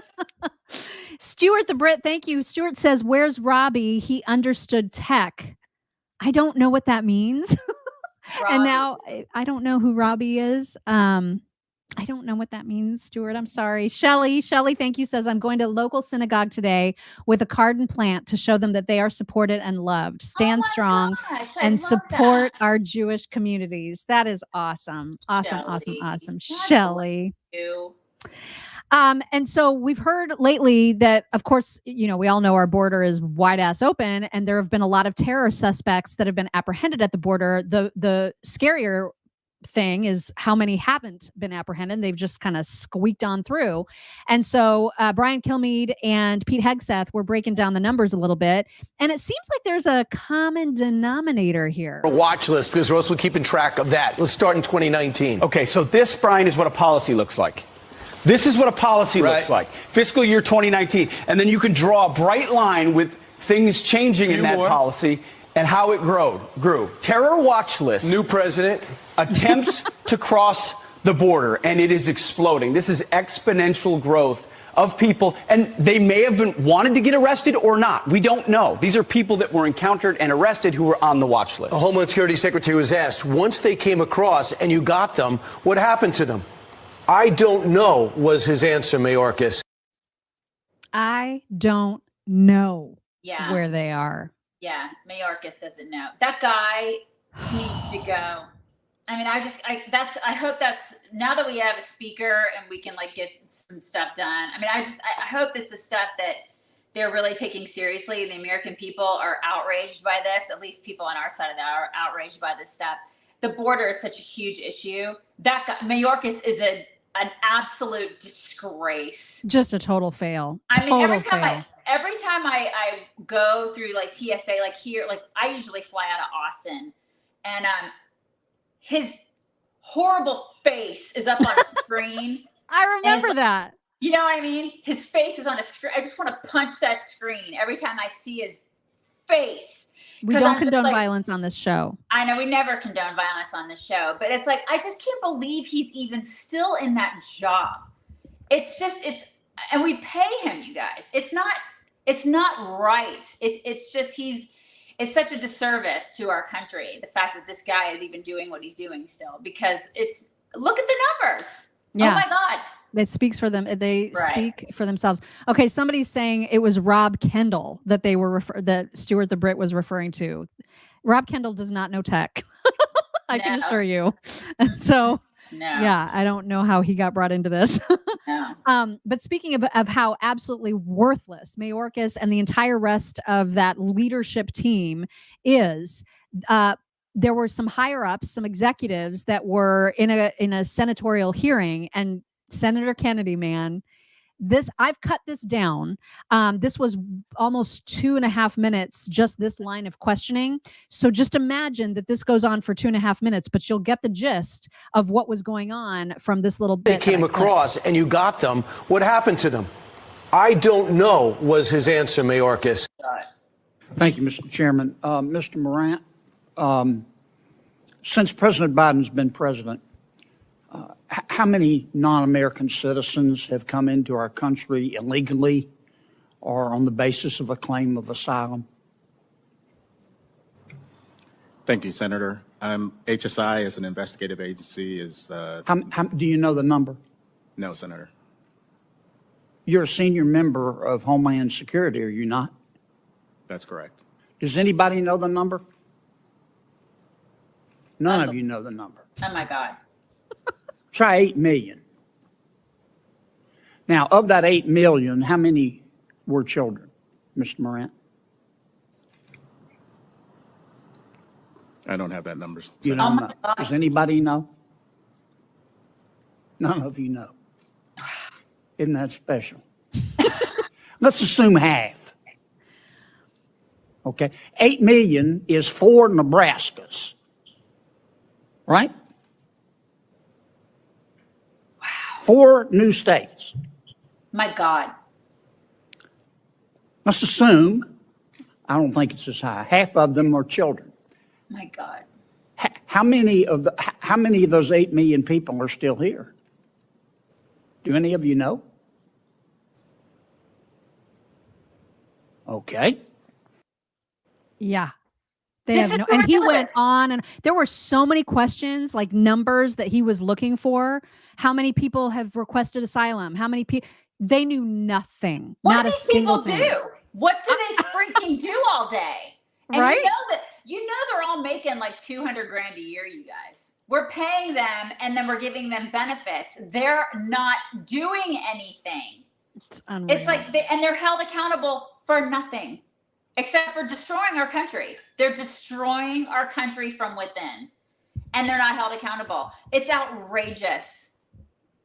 B: Stuart the Brit, thank you. Stuart says, where's Robbie? He understood tech. I don't know what that means. And now I don't know who Robbie is. I don't know what that means, Stuart. I'm sorry. Shelly, thank you, says, I'm going to local synagogue today with a card and plant to show them that they are supported and loved. Stand strong and support our Jewish communities. That is awesome. Awesome. Shelly. And so we've heard lately that, of course, we all know our border is wide ass open, and there have been a lot of terror suspects that have been apprehended at the border. The scarier thing is how many haven't been apprehended. They've just kind of squeaked on through. And so Brian Kilmeade and Pete Hegseth were breaking down the numbers a little bit. And it seems like there's a common denominator here.
R: A watch list, because we're also keeping track of that. Let's start in 2019.
S: Okay, so this, Brian, is what a policy looks like. This is what a policy looks like. Fiscal year 2019. And then you can draw a bright line with things changing in that policy and how it grew. Terror watch list.
R: New president.
S: Attempts to cross the border, and it is exploding. This is exponential growth of people, and they may have wanted to get arrested or not. We don't know. These are people that were encountered and arrested who were on the watch list.
R: The Homeland Security Secretary was asked, once they came across and you got them, what happened to them? I don't know, was his answer, Mayorkas.
B: I don't know where they are.
K: Yeah, Mayorkas doesn't know. That guy needs to go. I mean, I hope that's, now that we have a speaker and we can get some stuff done. I mean, I hope this is stuff they're really taking seriously. The American people are outraged by this. At least people on our side of that are outraged by this stuff. The border is such a huge issue. That guy, Mayorkas is an absolute disgrace.
B: Just a total fail.
K: I mean, every time I go through like TSA, like here, like I usually fly out of Austin, and his horrible face is up on a screen.
B: I remember that.
K: You know what I mean? His face is on a screen. I just want to punch that screen every time I see his face.
B: We don't condone violence on this show.
K: I know we never condone violence on this show, but it's like, I just can't believe he's even still in that job. It's and we pay him, you guys. It's not right. It's just, it's such a disservice to our country. The fact that this guy is even doing what he's doing still, because look at the numbers.
B: Yeah.
K: Oh my God.
B: That speaks for them. They speak for themselves. Okay, somebody's saying it was Rob Kendall that that Stuart the Brit was referring to. Rob Kendall does not know tech. I can assure you. And so, yeah, I don't know how he got brought into this. But speaking of how absolutely worthless Mayorkas and the entire rest of that leadership team is, there were some higher ups, some executives that were in a senatorial hearing, and Senator Kennedy, man, I've cut this down. This was almost 2.5 minutes, just this line of questioning. So just imagine that this goes on for 2.5 minutes, but you'll get the gist of what was going on from this little bit.
R: They came across and you got them. What happened to them? I don't know, was his answer, Mayorkas.
T: Thank you, Mr. Chairman. Mr. Morant, since President Biden's been president, how many non-American citizens have come into our country illegally or on the basis of a claim of asylum?
U: Thank you, Senator. HSI, as an investigative agency, is...
T: do you know the number?
U: No, Senator.
T: You're a senior member of Homeland Security, are you not?
U: That's correct.
T: Does anybody know the number? None of you know the number.
K: Oh, my God.
T: Try 8 million. Now, of that 8 million, how many were children, Mr. Morant?
U: I don't have that number.
T: You don't know. Does anybody know? None of you know. Isn't that special? Let's assume half. Okay. 8 million is 4 Nebraskas. Right? 4 new states.
K: My God.
T: Let's assume, I don't think it's as high, half of them are children.
K: My God.
T: How many of those 8 million people are still here? Do any of you know? Okay.
B: Yeah. They have no, and he went on, and there were so many questions, like numbers that he was looking for. How many people have requested asylum? How many people? They knew nothing.
K: What
B: not
K: do
B: a
K: these
B: single
K: people
B: thing.
K: do? What do they freaking do all day? And
B: Right?
K: you know they're all making like 200 grand a year, you guys. We're paying them and then we're giving them benefits. They're not doing anything.
B: It's unreal.
K: It's like and they're held accountable for nothing except for destroying our country. They're destroying our country from within, and they're not held accountable. It's outrageous.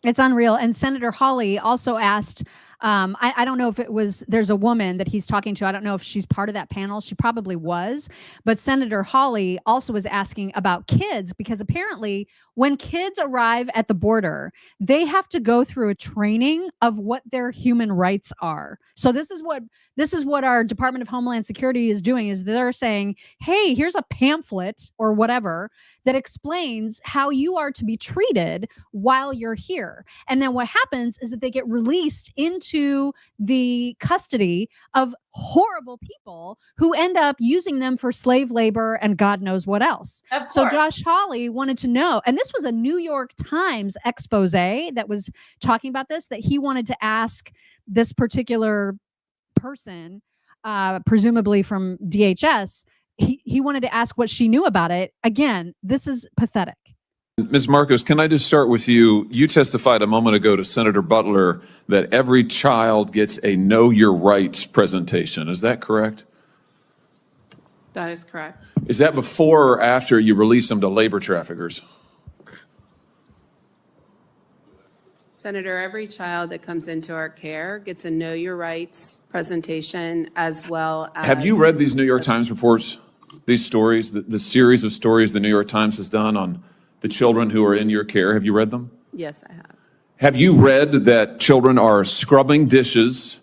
B: It's unreal. And Senator Hawley also asked, I don't know if there's a woman that he's talking to. I don't know if she's part of that panel. She probably was. But Senator Hawley also was asking about kids, because apparently when kids arrive at the border, they have to go through a training of what their human rights are. So this is what our Department of Homeland Security is doing, is they're saying, hey, here's a pamphlet or whatever that explains how you are to be treated while you're here. And then what happens is that they get released into the custody of horrible people who end up using them for slave labor and God knows what else. So Josh Hawley wanted to know, and this was a New York Times expose that was talking about this, that he wanted to ask this particular person, presumably from DHS, he wanted to ask what she knew about it. Again, this is pathetic.
C: Ms. Marcos, can I just start with you? You testified a moment ago to Senator Butler that every child gets a Know Your Rights presentation. Is that correct?
V: That is correct.
C: Is that before or after you release them to labor traffickers?
V: Senator, every child that comes into our care gets a Know Your Rights presentation, as well as...
C: Have you read these New York Times reports, these stories, the series of stories the New York Times has done on the children who are in your care? Have you read them?
V: Yes, I have.
C: Have you read that children are scrubbing dishes,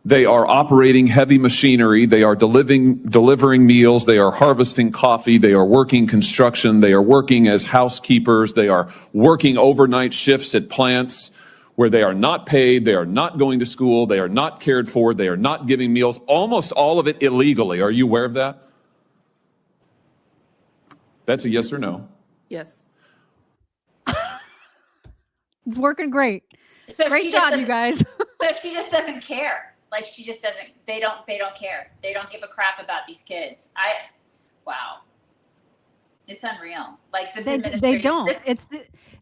C: they are operating heavy machinery, they are delivering meals, they are harvesting coffee, they are working construction, they are working as housekeepers, they are working overnight shifts at plants where they are not paid, they are not going to school, they are not cared for, they are not giving meals, almost all of it illegally. Are you aware of that? That's a yes or no.
V: Yes.
B: It's working great.
K: So
B: Great job, you guys.
K: So she just doesn't care. Like, she just doesn't, they don't care. They don't give a crap about these kids. Wow. It's unreal. Like, this
B: they don't. It's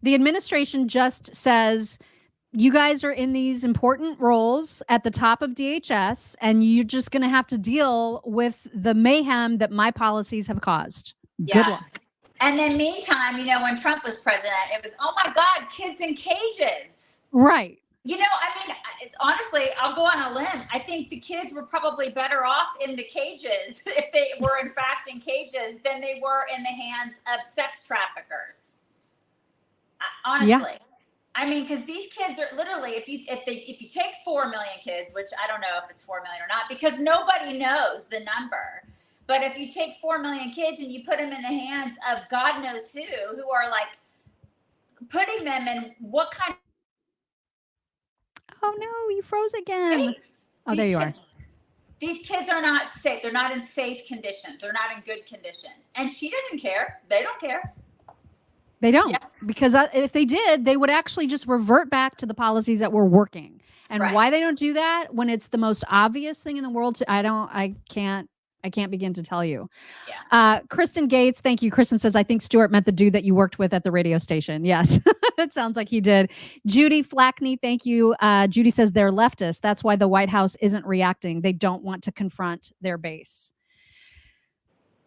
B: the administration just says, you guys are in these important roles at the top of DHS, and you're just going to have to deal with the mayhem that my policies have caused. Good luck.
K: And then meantime, when Trump was president, it was, oh my God, kids in cages.
B: Right.
K: Honestly, I'll go on a limb. I think the kids were probably better off in the cages if they were in fact in cages than they were in the hands of sex traffickers. Honestly. Yeah. Because these kids are literally, if you take 4 million kids, which I don't know if it's 4 million or not, because nobody knows the number. But if you take 4 million kids and you put them in the hands of God knows who are like putting them in what kind of...
B: Oh no, you froze again. Oh, there you are.
K: These kids are not safe. They're not in safe conditions. They're not in good conditions. And she doesn't care. They don't care.
B: They don't. Because if they did, they would actually just revert back to the policies that were working. And why they don't do that when it's the most obvious thing in the world, I can't begin to tell you. Yeah. Kristen Gates, thank you. Kristen says, I think Stuart meant the dude that you worked with at the radio station. Yes, it sounds like he did. Judy Flackney, thank you. Judy says they're leftists. That's why the White House isn't reacting. They don't want to confront their base.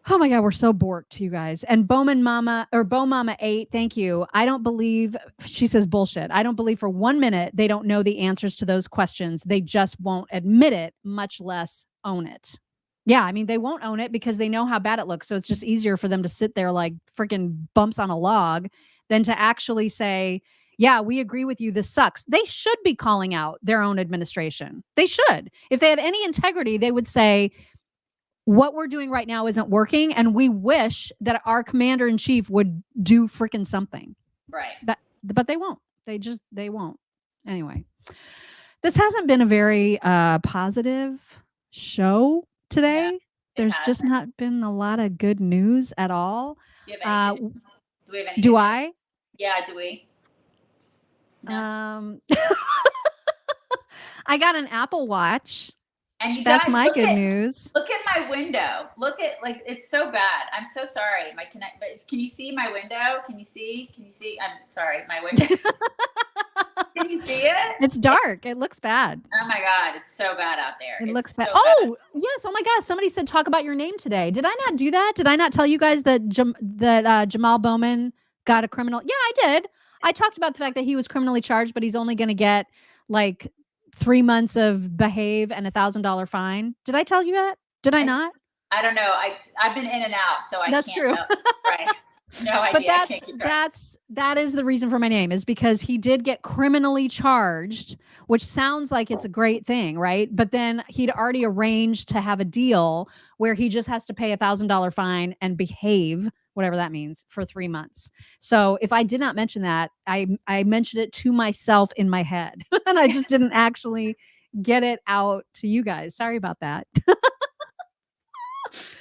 B: Oh my God, we're so borked, you guys. And Bo Mama 8, thank you. I don't believe, she says bullshit. I don't believe for 1 minute they don't know the answers to those questions. They just won't admit it, much less own it. Yeah, they won't own it because they know how bad it looks. So it's just easier for them to sit there like freaking bumps on a log than to actually say, yeah, we agree with you. This sucks. They should be calling out their own administration. They should. If they had any integrity, they would say, what we're doing right now isn't working. And we wish that our commander in chief would do freaking something.
K: Right.
B: But they won't. They won't. Anyway, this hasn't been a very positive show today.
K: Yeah,
B: there's just not been a lot of good news at all.
K: Do we have any
B: do I?
K: Yeah, do we? No.
B: I got an Apple Watch.
K: And you
B: That's
K: guys,
B: my good news.
K: Look at my window. Look at, it's so bad. I'm so sorry. But can you see my window? Can you see? I'm sorry, my window. Can you see it?
B: It's dark. It looks bad.
K: Oh my God, it's so bad out there.
B: It looks bad.
K: So
B: oh, yes. Oh my God. Somebody said talk about your name today. Did I not do that? Did I not tell you guys that Jamal Bowman got a criminal? Yeah, I did. I talked about the fact that he was criminally charged, but he's only going to get like 3 months of behave and $1,000 fine. Did I tell you that? Did I not?
K: I don't know. I've been in and out, so I
B: That's
K: can't
B: true.
K: Right. No idea.
B: But that is the reason for my name, is because he did get criminally charged, which sounds like it's a great thing, right? But then he'd already arranged to have a deal where he just has to pay $1,000 fine and behave, whatever that means, for 3 months. So if I did not mention that, I mentioned it to myself in my head, and I just didn't actually get it out to you guys. Sorry about that.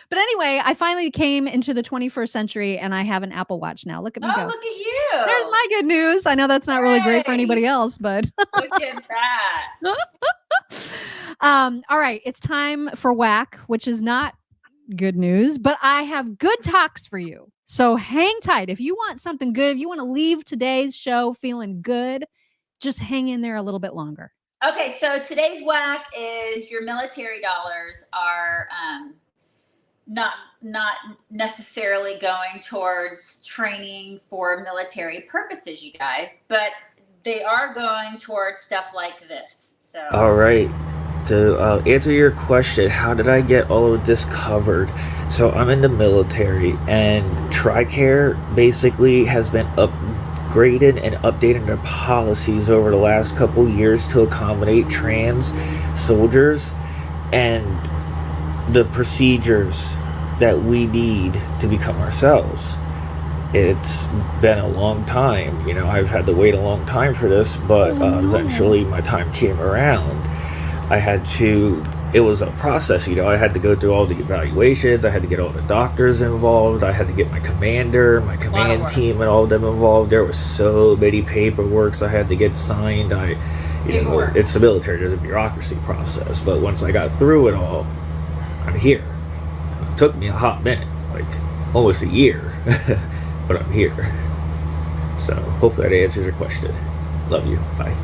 B: But anyway, I finally came into the 21st century and I have an Apple Watch now. Look at me go.
K: Look at you.
B: There's my good news. I know that's not really great for anybody else, but
K: look at
B: that. All right, it's time for whack, which is not good news, but I have good talks for you. So hang tight. If you want something good, if you want to leave today's show feeling good, just hang in there a little bit longer.
K: Okay, so today's whack is your military dollars are not necessarily going towards training for military purposes, you guys, but they are going towards stuff like this. So
D: all right, to answer your question, how did I get all of this covered? So I'm in the military, and TRICARE basically has been upgraded and updating their policies over the last couple years to accommodate trans soldiers and the procedures that we need to become ourselves. It's been a long time, I've had to wait a long time for this, but eventually my time came around. It was a process, I had to go through all the evaluations, I had to get all the doctors involved, I had to get my commander, my command team, and all of them involved. There were so many paperworks I had to get signed. It's the military, there's a bureaucracy process, but once I got through it all, I'm here. It took me a hot minute, like almost a year, but I'm here. So hopefully that answers your question. Love you. Bye.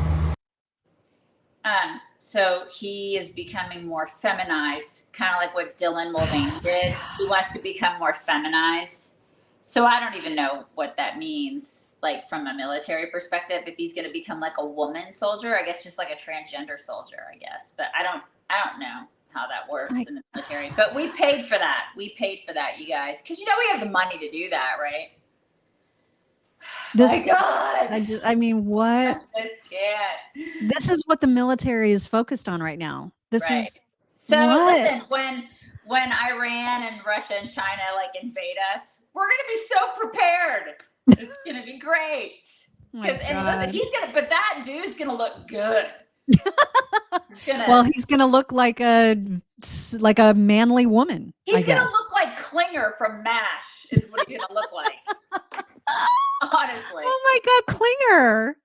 K: So he is becoming more feminized, kind of like what Dylan Mulvaney did. He wants to become more feminized. So I don't even know what that means, like from a military perspective. If he's going to become like a woman soldier, I guess just like a transgender soldier, I guess. But I don't know how that works in the military. But we paid for that. We paid for that, you guys, because we have the money to do that, right? My God.
B: I mean, what?
K: This can't.
B: This is what the military is focused on right now. This is
K: so.
B: what?
K: Listen, when Iran and Russia and China invade us, we're gonna be so prepared. It's gonna be great. And listen, but that dude's gonna look good.
B: He's gonna look like a manly woman.
K: He's gonna look like Klinger from MASH. Is what he's gonna look like. Honestly.
B: Oh my God, Klinger.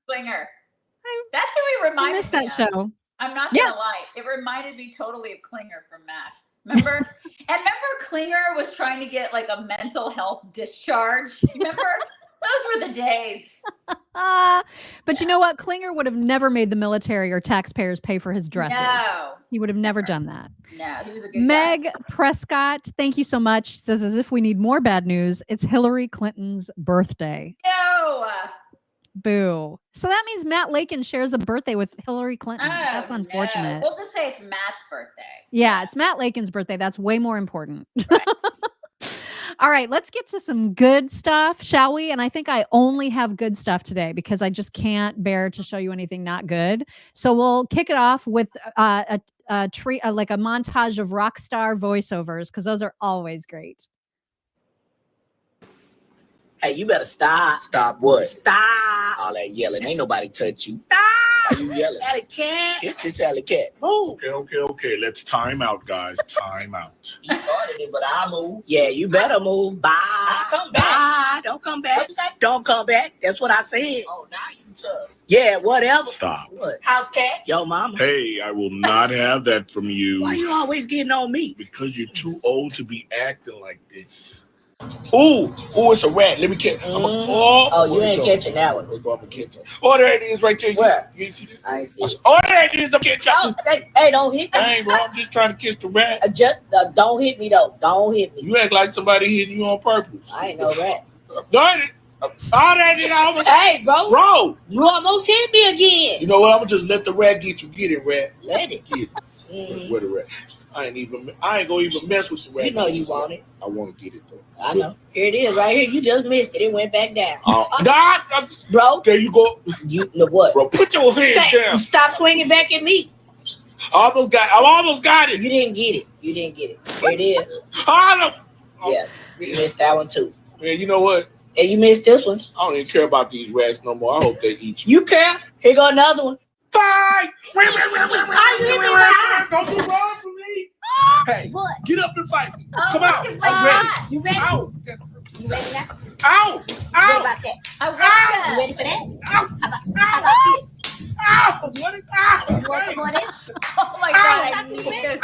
K: That's who he reminded me
B: missed that
K: of.
B: show.
K: I'm not gonna lie. It reminded me totally of Klinger from MASH. Remember? And remember Klinger was trying to get like a mental health discharge. Remember? Those were the days.
B: But you know what? Klinger would have never made the military or taxpayers pay for his dresses.
K: No.
B: He would have never done that.
K: No, he was a good
B: Meg
K: guy.
B: Prescott, thank you so much. Says, as if we need more bad news, it's Hillary Clinton's birthday.
K: No.
B: Boo. So that means Matt Lakin shares a birthday with Hillary Clinton.
K: Oh,
B: That's unfortunate.
K: No. We'll just say it's Matt's birthday.
B: Yeah, it's Matt Lakin's birthday. That's way more important. Right. All right, let's get to some good stuff, shall we? And I think I only have good stuff today because I just can't bear to show you anything not good. So we'll kick it off with a montage of rock star voiceovers because those are always great.
E: Hey, you better stop. Stop what? Stop. All that yelling. Ain't nobody touch you. Stop. Why you yelling? Alley cat. It's this alley cat. Move.
W: Okay. Let's time out, guys. Time out.
E: You started it, but I'll move. Yeah, you better move. Bye. I'll come back. Bye. Don't come back. Don't come back. That's what I said. Oh, now you tough. Yeah, whatever.
W: Stop.
E: What? House cat? Yo, mama.
W: Hey, I will not have that from you.
E: Why you always getting on me?
W: Because you're too old to be acting like this.
E: Ooh, it's a rat. Let me catch. You ain't catching that one.
W: Let's go up and catch it. Oh, there it is right there.
E: Where?
W: You see this?
E: I see it.
W: Oh, there it is. I'm catching it.
E: Hey, don't hit me.
W: Dang, bro. I'm just trying to catch the rat.
E: Don't hit me, though. Don't hit me.
W: You act like somebody hitting you on purpose.
E: I ain't no rat.
W: Darn it. Almost.
E: Hey, bro. You almost hit me again.
W: You know what? I'm going to just let the rat get you. Get it, rat.
E: Let it.
W: Get it. Where the rat? I ain't going to even mess with the rat.
E: You know you want it.
W: I want to get it, though.
E: I know. Here it is, right here. You just missed it. It went back down.
W: Bro. There you go.
E: You know what?
W: Bro, put your hands down.
E: Stop swinging back at me.
W: I almost got it.
E: You didn't get it. Here it is. Yeah, you missed that one too.
W: Man, you know what?
E: And you missed this one.
W: I don't even care about these rats no more. I hope they eat you.
E: You care? Here go another one.
W: Bye.
E: Don't
W: you run from me. Hey,
E: what?
W: Get up and fight me.
K: Oh,
W: Come on.
K: I'm
E: ready. You ready?
W: Ow.
E: You ready now?
W: Ow.
E: What about that?
K: Ow.
E: You ready for that?
W: Ow.
E: How about this?
W: Ow. What is ow?
E: You want some more of this?
K: Oh my God. I need this.
E: He's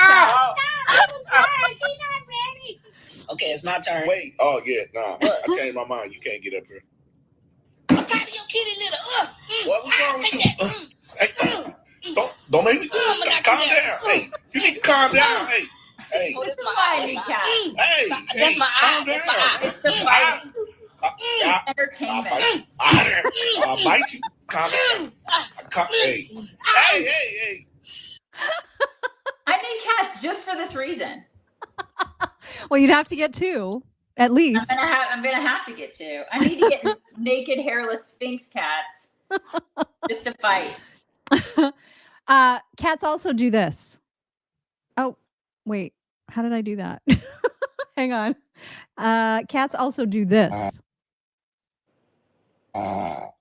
E: not ready. Okay. it's my turn.
W: Wait. Oh, yeah. Nah. I changed my mind. You can't get up here.
E: I'm tired of your kitty litter.
W: What's wrong with you? Hey, don't make me calm down. Hey, you need to calm down. Hey.
K: This is why I need cats.
W: Hey.
K: That's my eye. That's my eye. It's the fighting. Entertainment.
W: I'll bite you. Calm down. Hey.
K: I need cats just for this reason.
B: Well, you'd have to get 2, at least.
K: I'm gonna have to get 2. I need to get naked, hairless Sphinx cats just to fight.
B: Cats also do this. Oh, wait. How did I do that? Hang on. Cats also do this.
K: Oh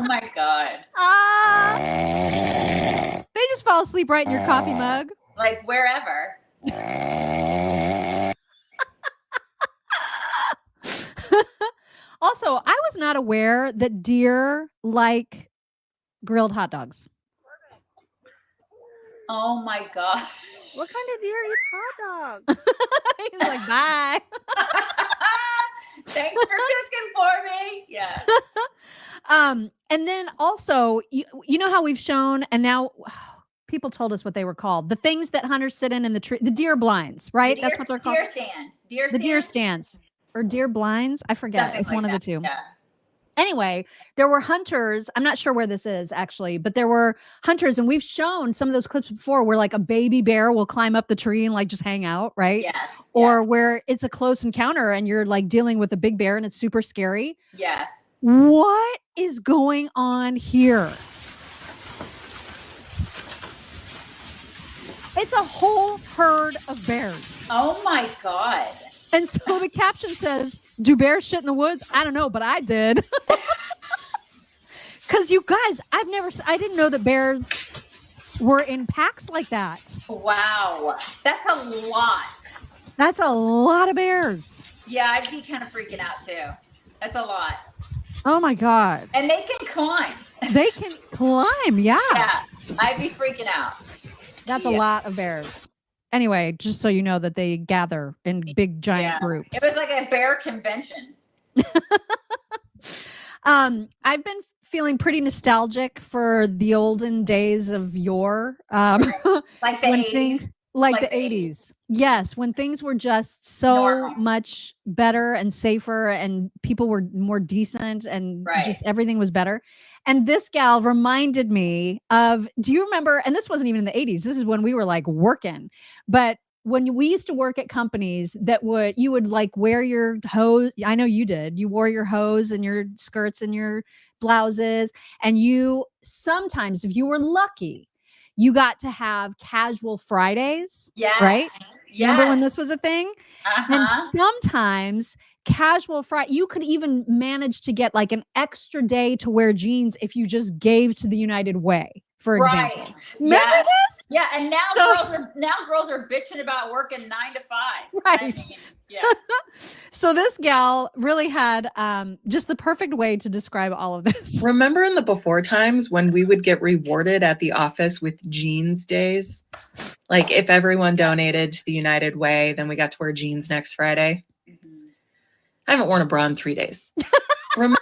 K: my God.
B: They just fall asleep right in your coffee mug.
K: Like wherever.
B: Also, I was not aware that deer like grilled hot dogs.
K: Oh my God.
L: What kind of deer eats hot dogs?
B: He's like, bye.
K: Thanks for cooking for me. Yeah.
B: And then also, you know how we've shown, and now people told us what they were called. The things that hunters sit in the tree, the deer blinds, right? That's what they're called.
K: Deer stand.
B: The deer stands. Or deer blinds. I forget.
K: Something
B: it's
K: like
B: one of
K: that.
B: the two.
K: Yeah.
B: Anyway, there were hunters. I'm not sure where this is actually, but there were hunters, and we've shown some of those clips before where like a baby bear will climb up the tree and like just hang out, right?
K: Yes.
B: Or where it's a close encounter and you're like dealing with a big bear and it's super scary.
K: Yes.
B: What is going on here? It's a whole herd of bears.
K: Oh my God.
B: And so the caption says, do bears shit in the woods? I don't know, but I did. Because you guys, I didn't know that bears were in packs like that.
K: Wow. That's a lot.
B: That's a lot of bears.
K: Yeah, I'd be kind of freaking out too. That's a lot.
B: Oh my God.
K: And they can climb.
B: They can climb, yeah.
K: Yeah, I'd be freaking out.
B: That's a lot of bears. Anyway, just so you know that they gather in big giant groups.
K: It was like a bear convention.
B: I've been feeling pretty nostalgic for the olden days of yore.
K: Like the 80s.
B: Like the 80s. Yes, when things were just so much better and safer and people were more decent and just everything was better. And this gal reminded me of, do you remember, and this wasn't even in the 80s, this is when we were like working, but when we used to work at companies that you would like wear your hose. I know you did. You wore your hose and your skirts and your blouses. And you sometimes, if you were lucky, you got to have casual Fridays.
K: Yes.
B: Right?
K: Yes.
B: Remember when this was a thing?
K: Uh-huh.
B: And sometimes casual Friday, you could even manage to get like an extra day to wear jeans if you just gave to the United Way, for example. Remember this?
K: Yeah, and now girls are bitching about working 9 to 5.
B: Right.
K: I mean, yeah.
B: So this gal really had just the perfect way to describe all of this.
F: Remember in the before times when we would get rewarded at the office with jeans days? Like if everyone donated to the United Way, then we got to wear jeans next Friday. Mm-hmm. I haven't worn a bra in 3 days. Remember?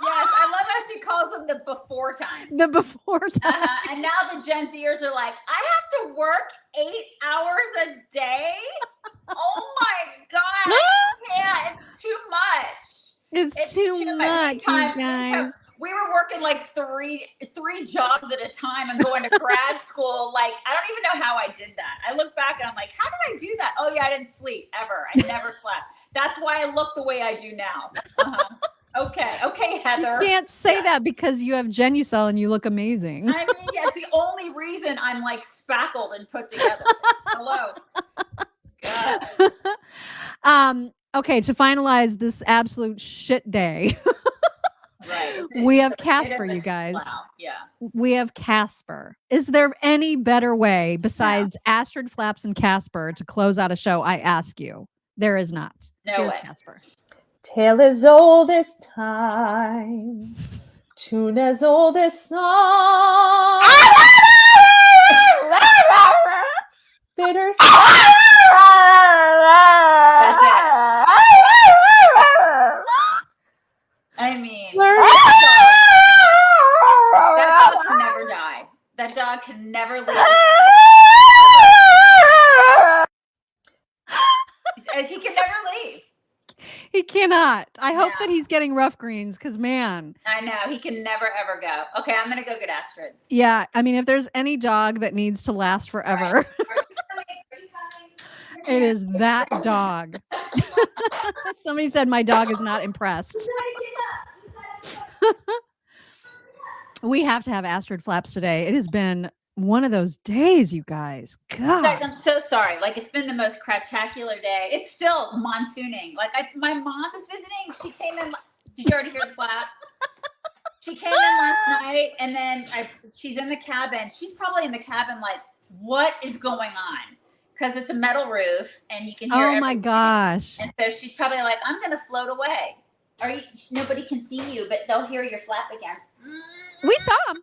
K: Yes, I love how she calls them the before times.
B: The before times.
K: And now the Gen Zers are like, I have to work 8 hours a day? Oh my God, I can't. It's too much.
B: It's too much, you guys.
K: We were working like three jobs at a time and going to grad school. Like, I don't even know how I did that. I look back and I'm like, how did I do that? Oh yeah, I didn't sleep ever. I never slept. That's why I look the way I do now. Okay, Heather.
B: You can't say that because you have Genucel and you look amazing.
K: I mean, yeah, it's the only reason I'm like spackled and put together. Hello. God.
B: Okay, to finalize this absolute shit day.
K: Right.
B: We have Casper, you guys.
K: Wow. Yeah.
B: We have Casper. Is there any better way besides Astrid Flaps and Casper to close out a show? I ask you. There is not. Here's
K: way.
B: Casper.
G: Tale as old as time, tune as old as song. Bitter.
K: That's it. I mean, that dog can never die. That dog can never leave. He can never leave.
B: He cannot. I hope
K: No.
B: that he's getting rough greens because, man.
K: I know. He can never, ever go. Okay, I'm going to go get Astrid.
B: Yeah. I mean, if there's any dog that needs to last forever, it is that dog. Somebody said my dog is not impressed. We have to have Astrid Flaps today. It has been one of those days, you guys. God.
K: Guys, I'm so sorry. Like, it's been the most craptacular day. It's still monsooning. Like, my mom is visiting. She came in. Did you already hear the flap? She came in last night, and then she's in the cabin. She's probably in the cabin like, what is going on? Because it's a metal roof, and you can hear
B: Oh, my
K: everything.
B: gosh.
K: And so she's probably like, I'm going to float away. Nobody can see you, but they'll hear your flap again.
B: We saw him.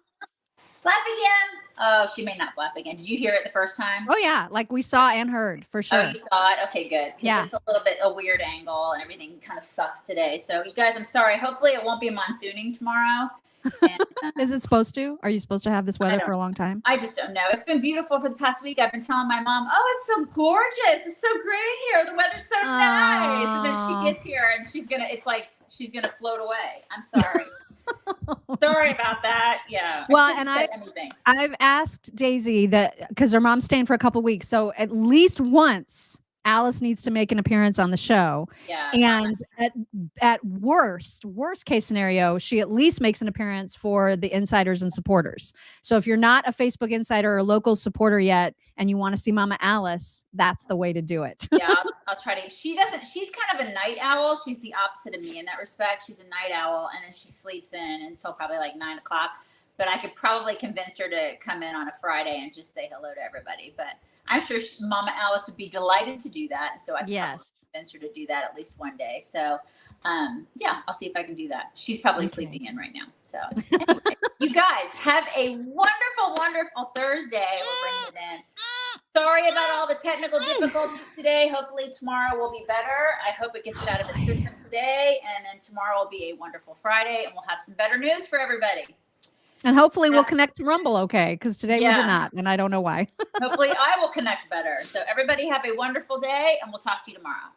K: Flap again. Oh, she may not flap again. Did you hear it the first time?
B: Oh, yeah. Like we saw and heard for sure.
K: Oh, you saw it? Okay, good. 'Cause
B: Yeah.
K: it's a little bit a weird angle and everything kind of sucks today. So you guys, I'm sorry. Hopefully it won't be monsooning tomorrow. And,
B: Is it supposed to? Are you supposed to have this weather for a long time?
K: I just don't know. It's been beautiful for the past week. I've been telling my mom, oh, it's so gorgeous. It's so great here. The weather's so nice. And then she gets here and she's going to float away. I'm sorry. Sorry about that. Yeah.
B: Well,
K: shouldn't
B: and
K: say anything.
B: I've asked Daisy that because her mom's staying for a couple weeks. So at least once Alice needs to make an appearance on the show.
K: Yeah.
B: And at worst case scenario, she at least makes an appearance for the insiders and supporters. So if you're not a Facebook insider or local supporter yet, and you want to see Mama Alice, that's the way to do it.
K: Yeah, I'll try to. She's kind of a night owl. She's the opposite of me in that respect. She's a night owl, and then she sleeps in until probably like 9 o'clock. But I could probably convince her to come in on a Friday and just say hello to everybody. But I'm sure Mama Alice would be delighted to do that. So I could probably convince her to do that at least one day. So yeah, I'll see if I can do that. She's probably sleeping in right now. So anyway, you guys have a wonderful, wonderful Thursday. We're bringing it in. Sorry about all the technical difficulties today. Hopefully tomorrow will be better. I hope it gets it out of the system today. And then tomorrow will be a wonderful Friday and we'll have some better news for everybody.
B: And hopefully we'll connect to Rumble okay, because today we did not, and I don't know why.
K: Hopefully I will connect better. So everybody have a wonderful day and we'll talk to you tomorrow.